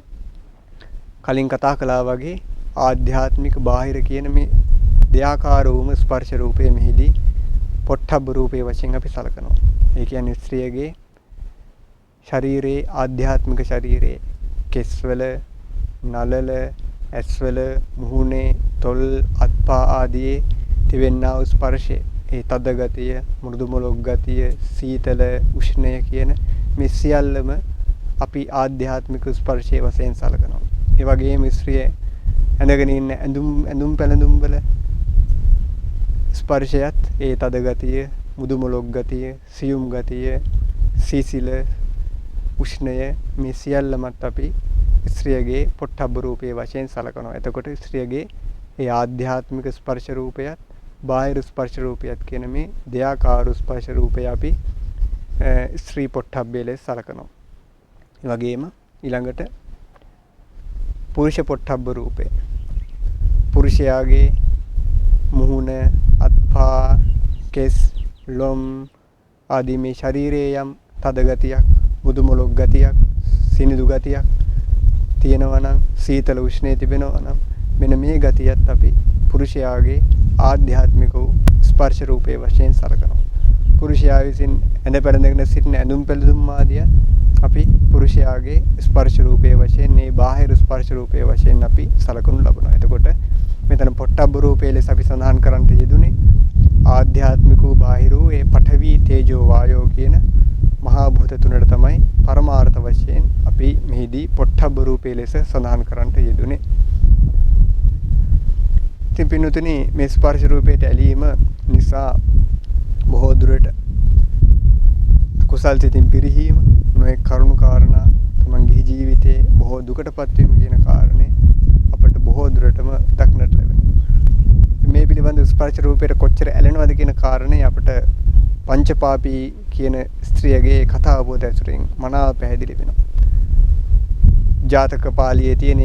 කලින් කතා කළා වගේ ආධ්‍යාත්මික බාහිර කියන මේ දෙආකාර වූම ස්පර්ශ රූපය මෙහිදී පොට්ටබ්බ රූපයේ වශයෙන් අපි සලකනවා. ඒ කියන්නේ ස්ත්‍රියගේ ශරීරයේ ආධ්‍යාත්මික ශරීරයේ කෙස්වල නලල ඇස්වල මුහුණේ තොල් අත්පා ආදී තිබෙනා වූ ස්පර්ශය ඒ තද ගතිය මෘදු මොලොක් ගතිය සීතල උෂ්ණය කියන මේ සියල්ලම අපි ආධ්‍යාත්මික ස්පර්ශයේ වශයෙන් සලකනවා. ඒ වගේම ස්ත්‍රිය ඇඳගෙන ඉන්න ඇඳුම් පැළඳුම් වල ස්පර්ශයත් ඒ තද ගතිය මෘදු මොලොක් ගතිය සියුම් ගතිය සීසිල උෂ්ණය මේ සියල්ලමත් අපි ස්ත්‍රියගේ පොට්ටබ්බ රූපයේ වශයෙන් සලකනවා. එතකොට ස්ත්‍රියගේ ඒ ආධ්‍යාත්මික ස්පර්ශ රූපයත් බාහිර ස්පර්ශ රූපයත් කියන මේ දෙආකාර ස්පර්ශ රූපය අපි ස්ත්‍රී පොට්ටබ්බේ ලෙස සලකනවා. ඒ වගේම ඊළඟට පුරුෂ පොට්ටබ්බ රූපය. පුරුෂයාගේ මුහුණ අත්පා කෙස් ලොම් ආදී මේ ශරීරයේ යම් තද ගතියක් මුදු මොලොක් ගතියක් සිනිඳු ගතියක් තියෙනවා නම් සීතල උෂ්ණේ තිබෙනවා නම් මෙන්න මේ ගතියත් අපි පුරුෂයාගේ ආධ්‍යාත්මික ස්පර්ශ රූපයේ වශයෙන් සලකනවා. පුරුෂයා විසින් ඇඳ පැළඳගෙන සිටින ඇඳුම් පැළඳුම් ආදිය අපි පුරුෂයාගේ ස්පර්ශ රූපයේ වශයෙන් මේ බාහිර ස්පර්ශ රූපයේ වශයෙන් අපි සලකනු ලබනවා. එතකොට මෙතන පොට්ටබ්බ රූපයේ ලෙස අපි සඳහන් කරන්නට යෙදුනේ ආධ්‍යාත්මික වූ බාහිර වූ ඒ පඨවි තේජෝ වායෝ කියන මහා භූත තුනට තමයි පරමාර්ථ වශයෙන් අපි මෙහිදී පොට්ටබ්බ රූපයේ ලෙස සඳහන් කරන්නට යෙදුනේ. ඉතින් පින්වතුනි මේ ස්පර්ශ රූපයට ඇලීම නිසා බොහෝ දුරට කුසල් සිතින් පිරිහීම නොයෙක් කරුණු කාරණා තමන්ගේ ජීවිතයේ බොහෝ දුකටපත් වීම කියන කාරණේ අපට බොහෝ දුරටම දක්නට ලැබෙනවා. මේ පිළිබඳ ස්පර්ශ රූපයට කොච්චර ඇලෙනවද කියන කාරණේ අපට පංචපාපී කියන ස්ත්‍රියගේ කතා අවබෝධ ඇසුරින් මනාව පැහැදිලි වෙනවා. ජාතක පාළියේ තියෙන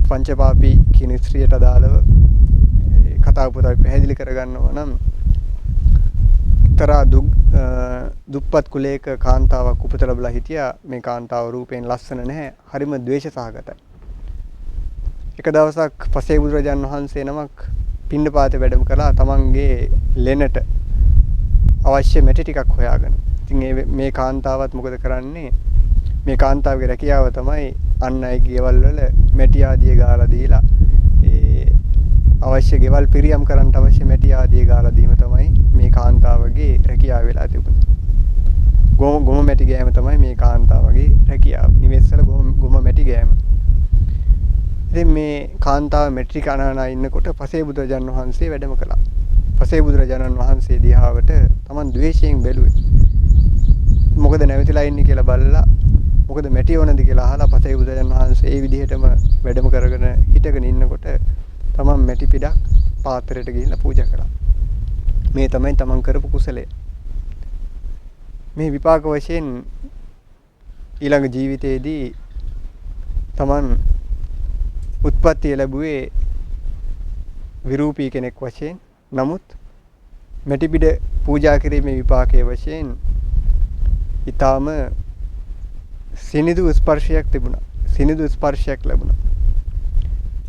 පංචපාපී කියන ස්ත්‍රියට අදාළව කතා පොත අපි පැහැදිලි කරගන්නවා නම් එක්තරා දුප්පත් කුලයක කාන්තාවක් උපත ලැබලා හිටියා. මේ කාන්තාව රූපයෙන් ලස්සන නැහැ. හරිම ද්වේෂ සහගතයි. එක දවසක් පසේ බුදුරජාන් වහන්සේ නමක් පිණ්ඩපාතේ වැඩම කළා තමන්ගේ ලෙනට අවශ්‍ය මැටි ටිකක් හොයාගෙන. ඉතින් මේ කාන්තාවත් මොකද කරන්නේ? මේ කාන්තාවගේ රැකියාව තමයි අන් අයගේ ගෙවල් වල මැටි ආදිය ගාලා දීලා ඒ අවශ්‍ය ගෙවල් පිරියම් කරන්න අවශ්‍ය මැටි ආදිය ගාලා දීම තමයි මේ කාන්තාවගේ රැකියාව වෙලා තිබුණේ. ගොම මැටි ගෑම තමයි මේ කාන්තාවගේ රැකියාව. නිවෙස්වල ගොම මැටි ගෑම. ඉතින් මේ කාන්තාව මැටි කනනා ඉන්නකොට පසේ බුදුරජාණන් වහන්සේ වැඩම කළා. පසේ බුදුරජාණන් වහන්සේ දිහාවට Taman ද්වේෂයෙන් බැලුවේ. මොකද නැවතිලා ඉන්නේ කියලා බලලා මොකද මැටි ඕනද කියලා අහලා පසේ බුදුරජාණන් වහන්සේ ඒ විදිහටම වැඩම කරගෙන හිටගෙන ඉන්නකොට Taman මැටි පිටක් පාත්‍රයට ගිහිල්ලා පූජා කළා. මේ තමයි Taman කරපු කුසලය. මේ විපාක වශයෙන් ඊළඟ ජීවිතයේදී Taman උත්පත්ති ලැබුවේ විරූපී කෙනෙක් වශයෙන්. නමුත් මැටි පිට පූජා කිරීමේ විපාකයේ වශයෙන් ඊටාම සිනිදු ස්පර්ශයක් තිබුණා. සිනිදු ස්පර්ශයක් ලැබුණා.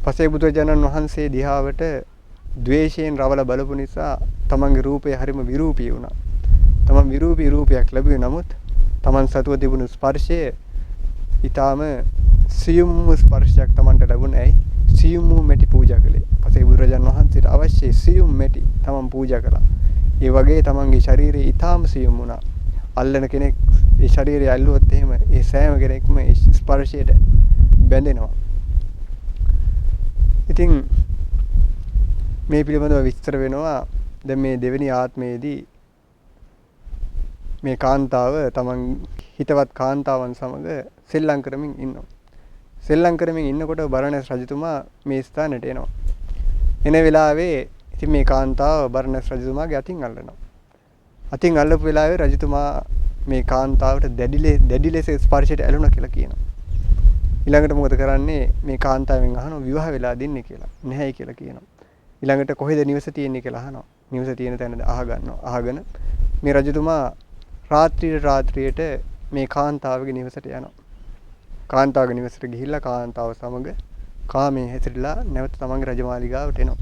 පසේ බුදුරජාණන් වහන්සේ දිහාවට ද්වේෂයෙන් රවල බලපු නිසා තමන්ගේ රූපය හරිම විරූපී වුණා. තමන් විරූපී රූපයක් ලැබුවේ නමුත් තමන් සතුව තිබුණු ස්පර්ශය ඊටාම සියුම් ස්පර්ශයක් තමන්ට ලැබුණේ. ඇයි? සියුම් මැටි පූජා කළේ. පසේ බුදුරජාණන් වහන්සේට අවශ්‍ය සියුම් මැටි තමන් පූජා කළා. ඒ වගේ තමන්ගේ ශරීරය ඊටාම සියුම් වුණා. අල්ලන කෙනෙක් ඒ ශරීරය ඇල්ලුවොත් එහෙම ඒ සෑම කෙනෙක්ම ඒ ස්පර්ශයට බැඳෙනවා. ඉතින් මේ පිළිබඳව විස්තර වෙනවා. දැන් මේ දෙවෙනි ආත්මයේදී මේ කාන්තාව තමන් හිතවත් කාන්තාවන් සමග සෙල්ලම් කරමින් ඉන්නවා. සෙල්ලම් කරමින් ඉන්නකොට බරණැස් රජතුමා මේ ස්ථානට එනවා. එන වෙලාවේ ඉතින් මේ කාන්තාව බරණැස් රජතුමාගේ අතින් අල්ලනවා. අතින් අල්ලපු වෙලාවේ රජතුමා මේ කාන්තාවට දැඩි ලෙස ස්පර්ශයට ඇලුණා කියලා කියනවා. ඊළඟට මොකද කරන්නේ? මේ කාන්තාවෙන් අහනවා විවාහ වෙලා දින්නේ කියලා. නැහැයි කියලා කියනවා. ඊළඟට කොහෙද නිවස තියෙන්නේ කියලා අහනවා. නිවස තියෙන තැන අහගන්නවා. අහගෙන මේ රජතුමා රාත්‍රියට මේ කාන්තාවගේ නිවසට යනවා. කාන්තාවගේ නිවසට ගිහිල්ලා කාන්තාව සමග කාමයේ හැසිරලා නැවත තමන්ගේ රජමාලිගාවට එනවා.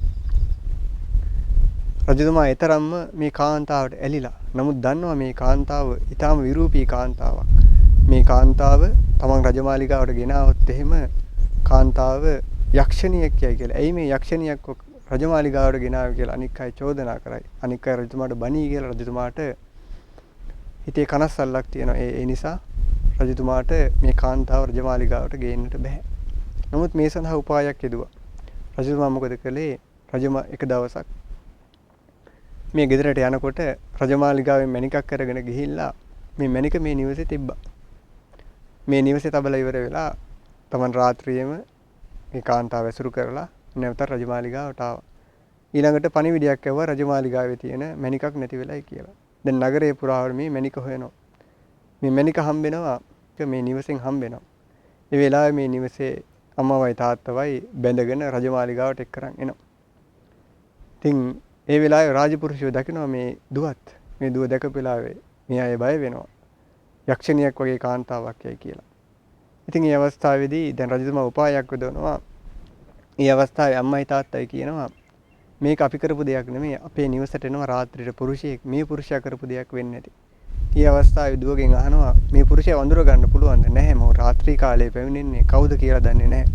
රජතුමා ඊතරම්ම මේ කාන්තාවට ඇලිලා. නමුත් දන්නවා මේ කාන්තාව ඊටාම විරූපී කාන්තාවක්. මේ කාන්තාව තමන් රජමාලිගාවට ගෙනාවොත් එහෙම කාන්තාව යක්ෂණියක් කියයි කියලා. එයි මේ යක්ෂණියක් රජමාලිගාවට ගෙනාවේ කියලා අනික් අය චෝදනා කරයි. අනික් අය රජතුමාට බනී කියලා රජතුමාට හිතේ කනස්සල්ලක් තියෙනවා. ඒ නිසා රජතුමාට මේ කාන්තාව රජමාලිගාවට ගේන්නට බෑ. නමුත් මේ සඳහා උපායක් යෙදුවා. රජතුමා මොකද කළේ? එක දවසක් මේ ගෙදරට යනකොට රජමාලිගාවෙන් මණිකක් අරගෙන ගිහිල්ලා මේ මණික මේ නිවසේ තිබ්බා. මේ නිවසේ තබලා ඉවර වෙලා තමන් රාත්‍රියේම මේ කාන්තාව ඇසුරු කරලා නැවත රජමාලිගාවට ආවා. ඊළඟට පණිවිඩයක් ඇව්වා රජමාලිගාවේ තියෙන මණිකක් නැති වෙලයි කියලා. දැන් නගරේ පුරාවට මේ මණික හොයනවා. මේ මණික හම්බෙනවා. මේ නිවසෙන් හම්බෙනවා. ඒ වෙලාවේ මේ නිවසේ අම්මවයි තාත්තවයි බැඳගෙන රජමාලිගාවට එක්කරන් එනවා. ඉතින් ඒ වෙලාවේ රාජපුරුෂයෝ දකිනවා මේ දුවත්. මේ දුව දැකපු වෙලාවේ මේ අය බය වෙනවා. යක්ෂණියක් වගේ කාන්තාවක් යයි කියලා. ඉතින් මේ අවස්ථාවේදී දැන් රජතුමා උපායක් යොදවනවා. මේ අවස්ථාවේ අම්මයි තාත්තයි කියනවා මේක අපි කරපු දෙයක් නෙමෙයි. අපේ නිවසට එනවා රාත්‍රියේ පුරුෂයෙක්. මේ පුරුෂයා කරපු දෙයක් වෙන්නේ නැති. මේ අවස්ථාවේ දුවගෙන් අහනවා මේ පුරුෂයා වඳුර ගන්න පුළුවන්ද? නැහැ මම රාත්‍රී කාලේ පැමිණෙන්නේ කවුද කියලා දන්නේ නැහැ.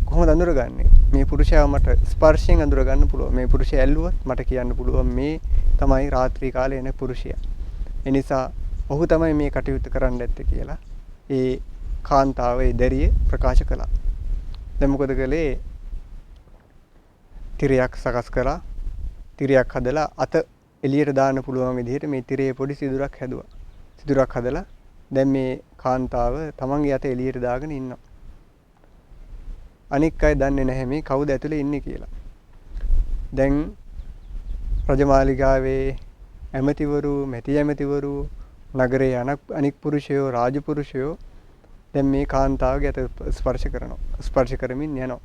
කොහොමද අඳුරගන්නේ? මේ පුරුෂයා මට ස්පර්ශයෙන් අඳුර ගන්න පුළුවන්. මේ පුරුෂයා ඇල්ලුවත් මට කියන්න පුළුවන් මේ තමයි රාත්‍රී කාලේ එන පුරුෂයා. ඒ නිසා ඔහු තමයි මේ කටයුතු කරන්න ඇත්තේ කියලා ඒ කාන්තාව ඒ දැරිය ප්‍රකාශ කළා. දැන් මොකද කළේ? තිරයක් සකස් කළා. තිරයක් හදලා අත එළියට දාන්න පුළුවන් විදිහට මේ තිරේ පොඩි සිදුරක් හැදුවා. සිදුරක් හදලා දැන් මේ කාන්තාව තමන්ගේ අත එළියට දාගෙන ඉන්නවා. අනික් අය දන්නේ නැහැ මේ කවුද ඇතුලේ ඉන්නේ කියලා. දැන් රජමාලිගාවේ ඇමතිවරු, මැති ඇමතිවරු, නගරයේ අනික් පුරුෂයෝ, රාජපුරුෂයෝ දැන් මේ කාන්තාවගේ අත ස්පර්ශ කරනවා. ස්පර්ශ කරමින් යනවා.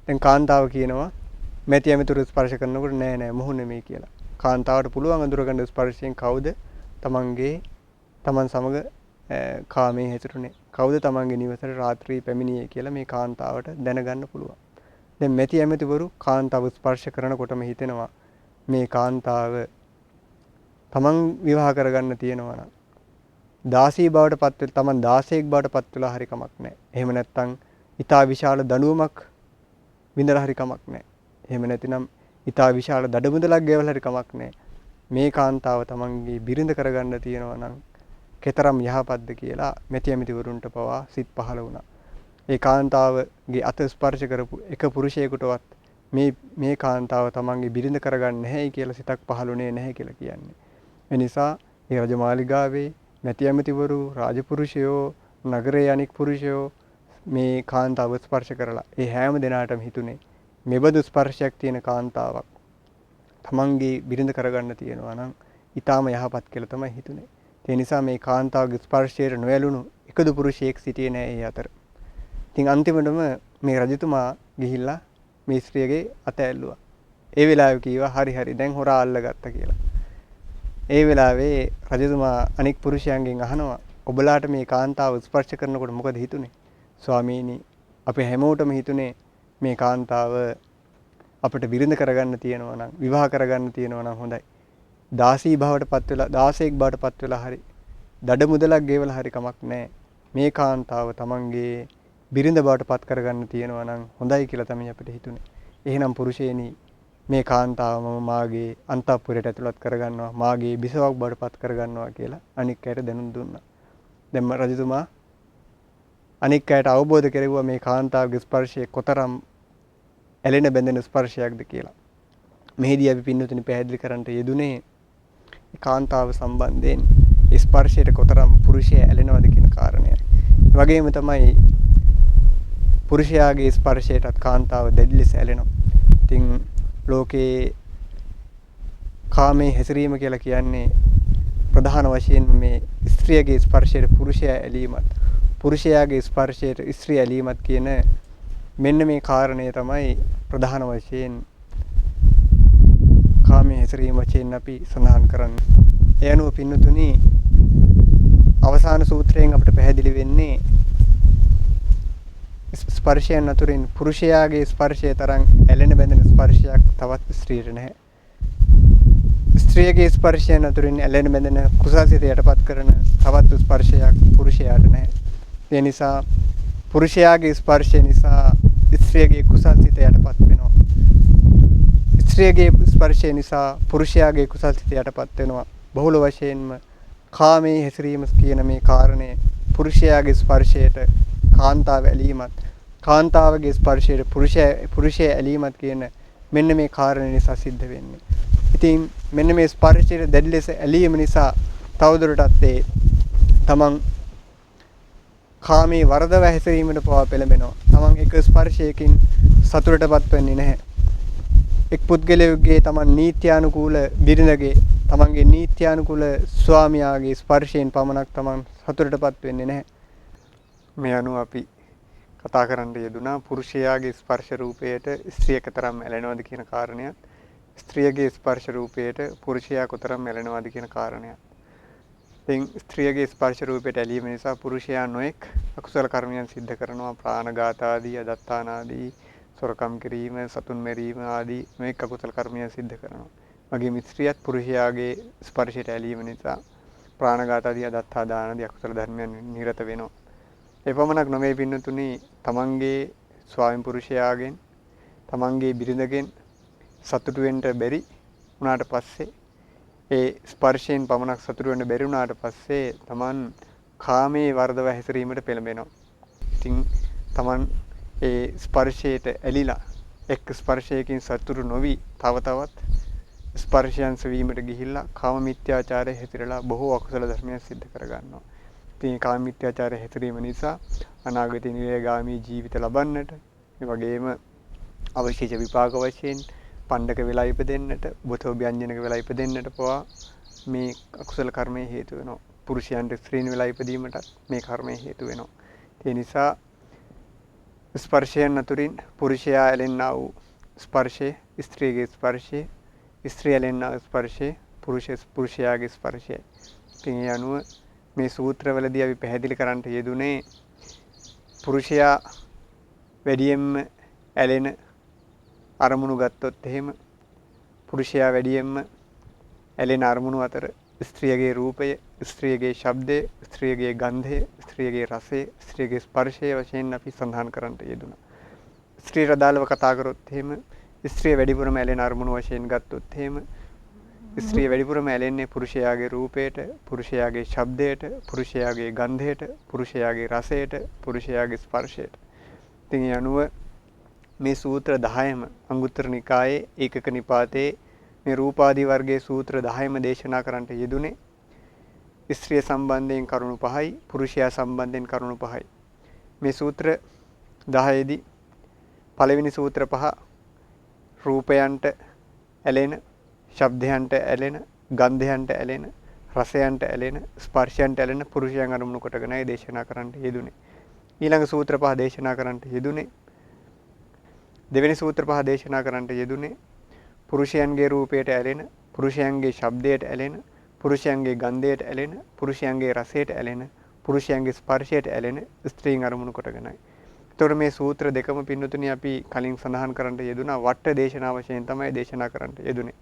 දැන් කාන්තාව කියනවා මැති ඇමතිවරු ස්පර්ශ කරනකොට නෑ නෑ මොහු නෙමෙයි කියලා. කාන්තාවට පුළුවන් අඳුරගන්න ස්පර්ශයෙන් කවුද තමන් සමග කාමයේ හැසිරුනේ, කවුද තමන්ගේ නිවසට රාත්‍රී පැමිණියේ කියලා මේ කාන්තාවට දැනගන්න පුළුවන්. දැන් මෙති ඇමතිවරු කාන්තාව ස්පර්ශ කරනකොටම හිතෙනවා මේ කාන්තාව තමන් විවාහ කරගන්න තියෙනවා නම් දාසී බවට පත් වෙලා තමන් 16ක් බවට පත් වෙලා හරි කමක් නැහැ. එහෙම නැත්නම් ඊටා විශාල දඬුවමක් විඳලා හරි කමක් නැහැ. එහෙම නැතිනම් ඊටා විශාල දඩමුදලක් ගෙවලා හරි කමක් නැහැ. මේ කාන්තාව තමන්ගේ බිරිඳ කරගන්න තියෙනවා නම් කෙතරම් යහපත්ද කියලා මෙති ඇමතිවරුන්ට පවා සිත් පහළ වුණා. ඒ කාන්තාවගේ අත ස්පර්ශ කරපු එක පුරුෂයෙකුටවත් මේ කාන්තාව තමන්ගේ බිරිඳ කරගන්න නැහැයි කියලා සිතක් පහළුනේ නැහැ කියලා කියන්නේ. ඒ නිසා ඒ රජමාලිගාවේ මෙති ඇමතිවරු, රාජපුරුෂයෝ, නගරයේ අනික් පුරුෂයෝ මේ කාන්තාව ස්පර්ශ කරලා ඒ හැම දිනාටම හිතුනේ මෙබඳු ස්පර්ශයක් තියෙන කාන්තාවක් තමන්ගේ බිරිඳ කරගන්න තියෙනවා නම් ඊටාම යහපත් කියලා තමයි හිතුනේ. ඒ නිසා මේ කාන්තාවගේ ස්පර්ශයට නොඇලුණු එකදු පුරුෂයෙක් සිටියේ නැහැ ඒ අතර. ඉතින් අන්තිමටම මේ රජතුමා ගිහිල්ලා මේ ස්ත්‍රියගේ අත ඇල්ලුවා. ඒ වෙලාවේ කිව්වා හරි දැන් හොරා අල්ලගත්තා කියලා. ඒ වෙලාවේ රජතුමා අනික් පුරුෂයන්ගෙන් අහනවා ඔබලාට මේ කාන්තාව ස්පර්ශ කරනකොට මොකද හිතුනේ? ස්වාමීනි අපි හැමෝටම හිතුනේ මේ කාන්තාව අපිට බිරිඳ කරගන්න තියෙනවා නම් විවාහ කරගන්න තියෙනවා නම් හොඳයි. දාසී භාවයට පත් වෙලා 16ක් බවට පත් වෙලා හරි දඩ මුදලක් ගෙවලා හරි කමක් නැහැ. මේ කාන්තාව තමන්ගේ බිරිඳ බවට පත් කරගන්න තියෙනවා නම් හොඳයි කියලා තමයි අපිට හිතුනේ. එහෙනම් පුරුෂයනි මේ කාන්තාවම මාගේ අන්තఃපුරයට ඇතුළත් කරගන්නවා, මාගේ බිසවක් බවට පත් කරගන්නවා කියලා අනික් අයට දැනුම් දුන්නා. දැන් රජතුමා අනික් අයට අවබෝධ කෙරෙව්වා මේ කාන්තාවගේ ස්පර්ශය කොතරම් ඇලෙන බැඳෙන ස්පර්ශයක්ද කියලා. මෙහිදී අපි පින්නතුනි පැහැදිලි කරන්නට යෙදුනේ කාන්තාව සම්බන්ධයෙන් ස්පර්ශයට කොතරම් පුරුෂයා ඇලෙනවද කියන කාරණයයි. ඒ වගේම තමයි පුරුෂයාගේ ස්පර්ශයටත් කාන්තාව දැඩි ලෙස ඇලෙනවා. ඉතින් ලෝකේ කාමයේ හැසිරීම කියලා කියන්නේ ප්‍රධාන වශයෙන් මේ ස්ත්‍රියගේ ස්පර්ශයට පුරුෂයා ඇලීමත්, පුරුෂයාගේ ස්පර්ශයට ස්ත්‍රිය ඇලීමත් කියන මෙන්න මේ කාරණය තමයි ප්‍රධාන වශයෙන් කාමයේ හැසිරීම වශයෙන් අපි සඳහන් කරන්නේ. ඒ අනුව පින්නතුනි අවසාන සූත්‍රයෙන් අපිට පැහැදිලි වෙන්නේ ස්පර්ශයන් අතුරින් පුරුෂයාගේ ස්පර්ශය තරම් ඇලෙන බැඳෙන ස්පර්ශයක් තවත් ස්ත්‍රියට නැහැ. ස්ත්‍රියගේ ස්පර්ශයන් අතුරින් ඇලෙන බැඳෙන කුසල්සිත යටපත් කරන තවත් ස්පර්ශයක් පුරුෂයාට නැහැ. ඒ නිසා පුරුෂයාගේ ස්පර්ශය නිසා ස්ත්‍රියගේ කුසල්සිත යටපත් වෙනවා. ස්ත්‍රියගේ ස්පර්ශය නිසා පුරුෂයාගේ කුසල්සිත යටපත් වෙනවා. බහුල වශයෙන්ම කාමයේ හැසිරීම කියන මේ කාරණය පුරුෂයාගේ ස්පර්ශයට කාන්තාව ඇලීමත්, කාන්තාවගේ ස්පර්ශයට පුරුෂයා ඇලීමත් කියන මෙන්න මේ කාරණේ නිසා සිද්ධ වෙන්නේ. ඉතින් මෙන්න මේ ස්පර්ශයට දැඩි ලෙස ඇලීම නිසා තවදුරටත් ඒ තමන් කාමයේ වරදව හැසිරීමට පවා පෙළඹෙනවා. තමන් එක ස්පර්ශයකින් සතුටටපත් වෙන්නේ නැහැ. එක් පුද්ගලයෙකුගේ තමන් නීත්‍යානුකූල බිරිඳගේ, තමන්ගේ නීත්‍යානුකූල ස්වාමියාගේ ස්පර්ශයෙන් පමණක් තමන් සතුටටපත් වෙන්නේ නැහැ. මේ අනුව අපි කතා කරන්න යෙදුනා පුරුෂයාගේ ස්පර්ශ රූපයට ස්ත්‍රිය කොතරම් ඇලෙනවද කියන කාරණයත්, ස්ත්‍රියගේ ස්පර්ශ රූපයට පුරුෂයා කොතරම් ඇලෙනවද කියන කාරණයත්. ඉතින් ස්ත්‍රියගේ ස්පර්ශ රූපයට ඇලීම නිසා පුරුෂයා නොඑක් අකුසල කර්මයන් සිද්ධ කරනවා. ප්‍රාණඝාත ආදී, අදත්තාන ආදී, සොරකම් කිරීම, සතුන් මැරීම ආදී නොඑක් අකුසල කර්මයන් සිද්ධ කරනවා. වගේම ස්ත්‍රියත් පුරුෂයාගේ ස්පර්ශයට ඇලීම නිසා ප්‍රාණඝාත ආදී, අදත්තා දාන ආදී අකුසල ධර්මයන් නිරත වෙනවා. එපමණක් නොවේ පින්නතුනි, තමන්ගේ ස්වාමි පුරුෂයාගෙන්, තමන්ගේ බිරිඳගෙන් සතුටු වෙන්න බැරි වුණාට පස්සේ, ඒ ස්පර්ශයෙන් පමණක් සතුටු වෙන්න බැරි වුණාට පස්සේ තමන් කාමයේ වර්ධව හැසිරීමට පෙළඹෙනවා. ඉතින් තමන් ඒ ස්පර්ශයට ඇලිලා එක් ස්පර්ශයකින් සතුටු නොවි තව තවත් ස්පර්ශයන් සෙවීමට ගිහිල්ලා කාම මිත්‍යාචාරය හැසිරලා බොහෝ අකුසල ධර්මයන් සිද්ධ කරගන්නවා. ඉතින් කාම මිත්‍යාචාරය හැසිරීම නිසා අනාගතේ නිරේගාමී ජීවිත ලබන්නට, ඒ වගේම අවශේෂ විපාක වශයෙන් පණ්ඩක වෙලා ඉපදෙන්නට, බොතෝ ව්‍යංජනක වෙලා ඉපදෙන්නට පවා මේ අකුසල කර්මය හේතු වෙනවා. පුරුෂයන්ට ස්ත්‍රීන් වෙලා ඉපදීමටත් මේ කර්මය හේතු වෙනවා. ඒ නිසා ස්පර්ශයන් අතුරින් පුරුෂයා ඇලෙන්නා වූ ස්පර්ශය, ස්ත්‍රියගේ ස්පර්ශය, ස්ත්‍රිය ඇලෙන්නා ස්පර්ශය පුරුෂයාගේ ස්පර්ශයයි. ඉතින් ඒ අනුව මේ සූත්‍රවලදී අපි පැහැදිලි කරන්නට යෙදුනේ පුරුෂයා වැඩියෙන්ම ඇලෙන අරමුණු ගත්තොත් එහෙම පුරුෂයා වැඩියෙන්ම ඇලෙන අරමුණු අතර ස්ත්‍රියගේ රූපය, ස්ත්‍රියගේ ශබ්දය, ස්ත්‍රියගේ ගන්ධය, ස්ත්‍රියගේ රසය, ස්ත්‍රියගේ ස්පර්ශය වශයෙන් අපි සඳහන් කරන්නට යෙදුණා. ස්ත්‍රියට අදාළව කතා කරොත් එහෙම ස්ත්‍රිය වැඩිපුරම ඇලෙන අරමුණු වශයෙන් ගත්තොත් එහෙම ස්ත්‍රිය වැඩිපුරම ඇලෙන්නේ පුරුෂයාගේ රූපයට, පුරුෂයාගේ ශබ්දයට, පුරුෂයාගේ ගන්ධයට, පුරුෂයාගේ රසයට, පුරුෂයාගේ ස්පර්ශයට. ඉතින් ඒ අනුව මේ සූත්‍ර 10ම අංගුත්තර නිකායේ ඒකක නිපාතේ මේ රූපාදී වර්ගයේ සූත්‍ර 10ම දේශනා කරන්නට යෙදුනේ ස්ත්‍රිය සම්බන්ධයෙන් කරුණු 5යි, පුරුෂයා සම්බන්ධයෙන් කරුණු 5යි. මේ සූත්‍ර 10ෙදී පළවෙනි සූත්‍ර 5 රූපයන්ට ඇලෙන, ශබ්දයන්ට ඇලෙන, ගන්ධයන්ට ඇලෙන, රසයන්ට ඇලෙන, ස්පර්ශයන්ට ඇලෙන පුරුෂයන් අරමුණු කොටගෙනයි දේශනා කරන්නට යෙදුනේ. ඊළඟ සූත්‍ර 5 දේශනා කරන්නට යෙදුනේ දෙවෙනි සූත්‍ර 5 දේශනා කරන්නට යෙදුනේ පුරුෂයන්ගේ රූපයට ඇලෙන, පුරුෂයන්ගේ ශබ්දයට ඇලෙන, පුරුෂයන්ගේ ගන්ධයට ඇලෙන, පුරුෂයන්ගේ රසයට ඇලෙන, පුරුෂයන්ගේ ස්පර්ශයට ඇලෙන ස්ත්‍රීන් අරමුණු කොටගෙනයි. ඒතකොට මේ සූත්‍ර දෙකම පින්නතුණි අපි කලින් සඳහන් කරන්නට යෙදුනා වට්ට දේශනා වශයෙන් තමයි දේශනා කරන්නට යෙදුනේ.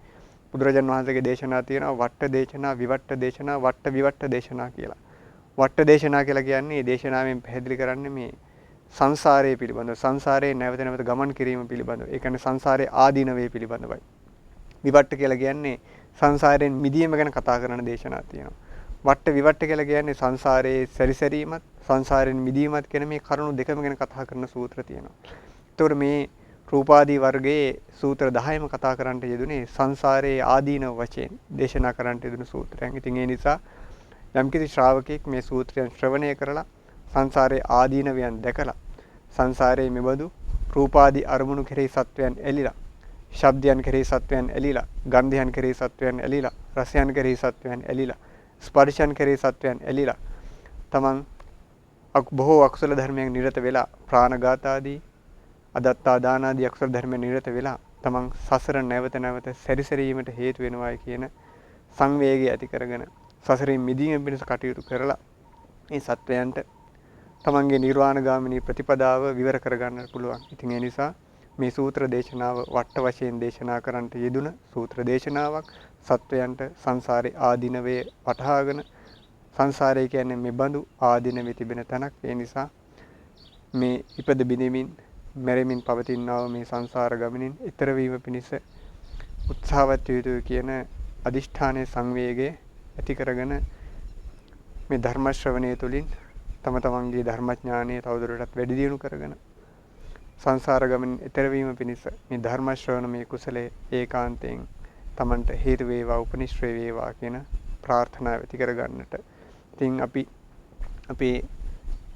බුදුරජාණන් වහන්සේගේ දේශනා තියෙනවා වට්ට දේශනා, විවට්ට දේශනා, වට්ට විවට්ට දේශනා කියලා. වට්ට දේශනා කියලා කියන්නේ දේශනාවෙන් පැහැදිලි කරන්නේ මේ සංසාරයේ පිළිබඳව, සංසාරයේ නැවත නැවත ගමන් කිරීම පිළිබඳව. ඒ කියන්නේ සංසාරයේ ආදීනවේ පිළිබඳවයි. විවට්ට කියලා කියන්නේ සංසාරයෙන් මිදීම ගැන කතා කරන දේශනා තියෙනවා. වට්ට විවට්ට කියලා කියන්නේ සංසාරයේ සැරිසැරීමත්, සංසාරයෙන් මිදීමත් කියන මේ කරුණු දෙකම ගැන කතා කරන සූත්‍ර තියෙනවා. ඒතකොට මේ රූපාදී වර්ගයේ සූත්‍ර 10ම කතා කරන්නට යෙදුනේ සංසාරයේ ආදීනව වශයෙන් දේශනා කරන්නට යෙදුණු සූත්‍රයන්. ඉතින් ඒ නිසා යම්කිසි ශ්‍රාවකෙක් මේ සූත්‍රයන් ශ්‍රවණය කරලා සංසාරයේ ආදීනවයන් දැකලා සංසාරයේ මෙබඳු රූපාදී අරමුණු කෙරෙහි සත්වයන් එළිලා, ශබ්දයන් කෙරෙහි සත්වයන් එළිලා, ගන්ධයන් කෙරෙහි සත්වයන් එළිලා, රසයන් කෙරෙහි සත්වයන් එළිලා, ස්පර්ශයන් කෙරෙහි සත්වයන් එළිලා තමන් බොහෝ අකුසල ධර්මයන් නිරත වෙලා ප්‍රාණඝාත ආදී අදත්තා දාන ආදී අකුසල ධර්මයන් නිරත වෙලා තමන් සසර නැවත නැවත සැරිසැරීමට හේතු වෙනවායි කියන සංවේගය ඇති කරගෙන සසරින් මිදීම පිණිස කටයුතු කරලා මේ සත්වයන්ට තමන්ගේ නිර්වාණගාමිනී ප්‍රතිපදාව විවර කරගන්නට පුළුවන්. ඉතින් ඒ නිසා මේ සූත්‍ර දේශනාව වට්ට වශයෙන් දේශනා කරන්නට යෙදුන සූත්‍ර දේශනාවක්. සත්වයන්ට සංසාරේ ආදීනවේ වටහාගෙන සංසාරය කියන්නේ මේ බඳු ආදීනවේ තිබෙන තැනක්. ඒ නිසා මේ ඉපද බිඳෙමින් මැරෙමින් පවතිනා මේ සංසාර ගමනින් ඈතර වීම පිණිස උත්සාහවත් යුතුය කියන අදිෂ්ඨානයේ සංවේගය ඇති කරගෙන මේ ධර්ම ශ්‍රවණය තුළින් තම තමන්ගේ ධර්මඥානය තවදුරටත් වැඩි දියුණු කරගෙන සංසාර ගමනින් ඈතර වීම පිණිස මේ ධර්ම ශ්‍රවණමේ කුසලයේ ඒකාන්තයෙන් තමන්ට හේතු වේවා, උපනිශ්‍රේ වේවා කියන ප්‍රාර්ථනාව ඇති කරගන්නට. ඉතින් අපි අපේ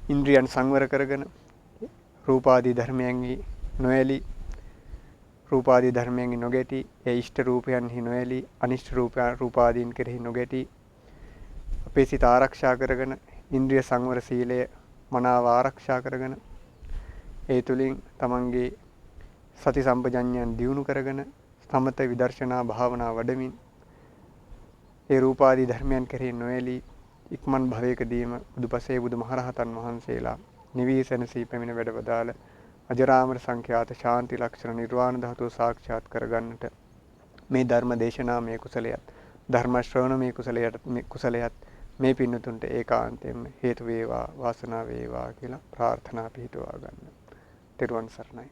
ඉන්ද්‍රියන් සංවර කරගෙන රූපාදී ධර්මයන්හි නොඇලී, රූපාදී ධර්මයන්හි නොගැටී, ඒ ඉෂ්ට රූපයන්හි නොඇලී, අනිෂ්ට රූපාදීන් කෙරෙහි නොගැටී අපේ සිත ආරක්ෂා කරගෙන ඉන්ද්‍රිය සංවර සීලය මනාව ආරක්ෂා කරගෙන ඒ තුලින් තමන්ගේ සති සම්පජඤ්ඤයන් දියුණු කරගෙන සමත විදර්ශනා භාවනා වඩමින් ඒ රූපාදී ධර්මයන් කෙරෙහි නොඇලී ඉක්මන් භවයකදීම බුදුපසේ බුදුමහරහතන් වහන්සේලා නිවීසනසී පැමිණ වැඩවදාළ අජරාමර සංඛ්‍යාත ශාන්ති ලක්ෂණ නිර්වාණ ධාතුව සාක්ෂාත් කරගන්නට මේ ධර්ම දේශනාමය කුසලයත්, ධර්ම ශ්‍රවණමය කුසලයත් මේ පින්නතුන්ට ඒකාන්තයෙන්ම හේතු වේවා, වාසනාව වේවා කියලා ප්‍රාර්ථනා පිහිටුවා ගන්න. තෙරුවන් සරණයි.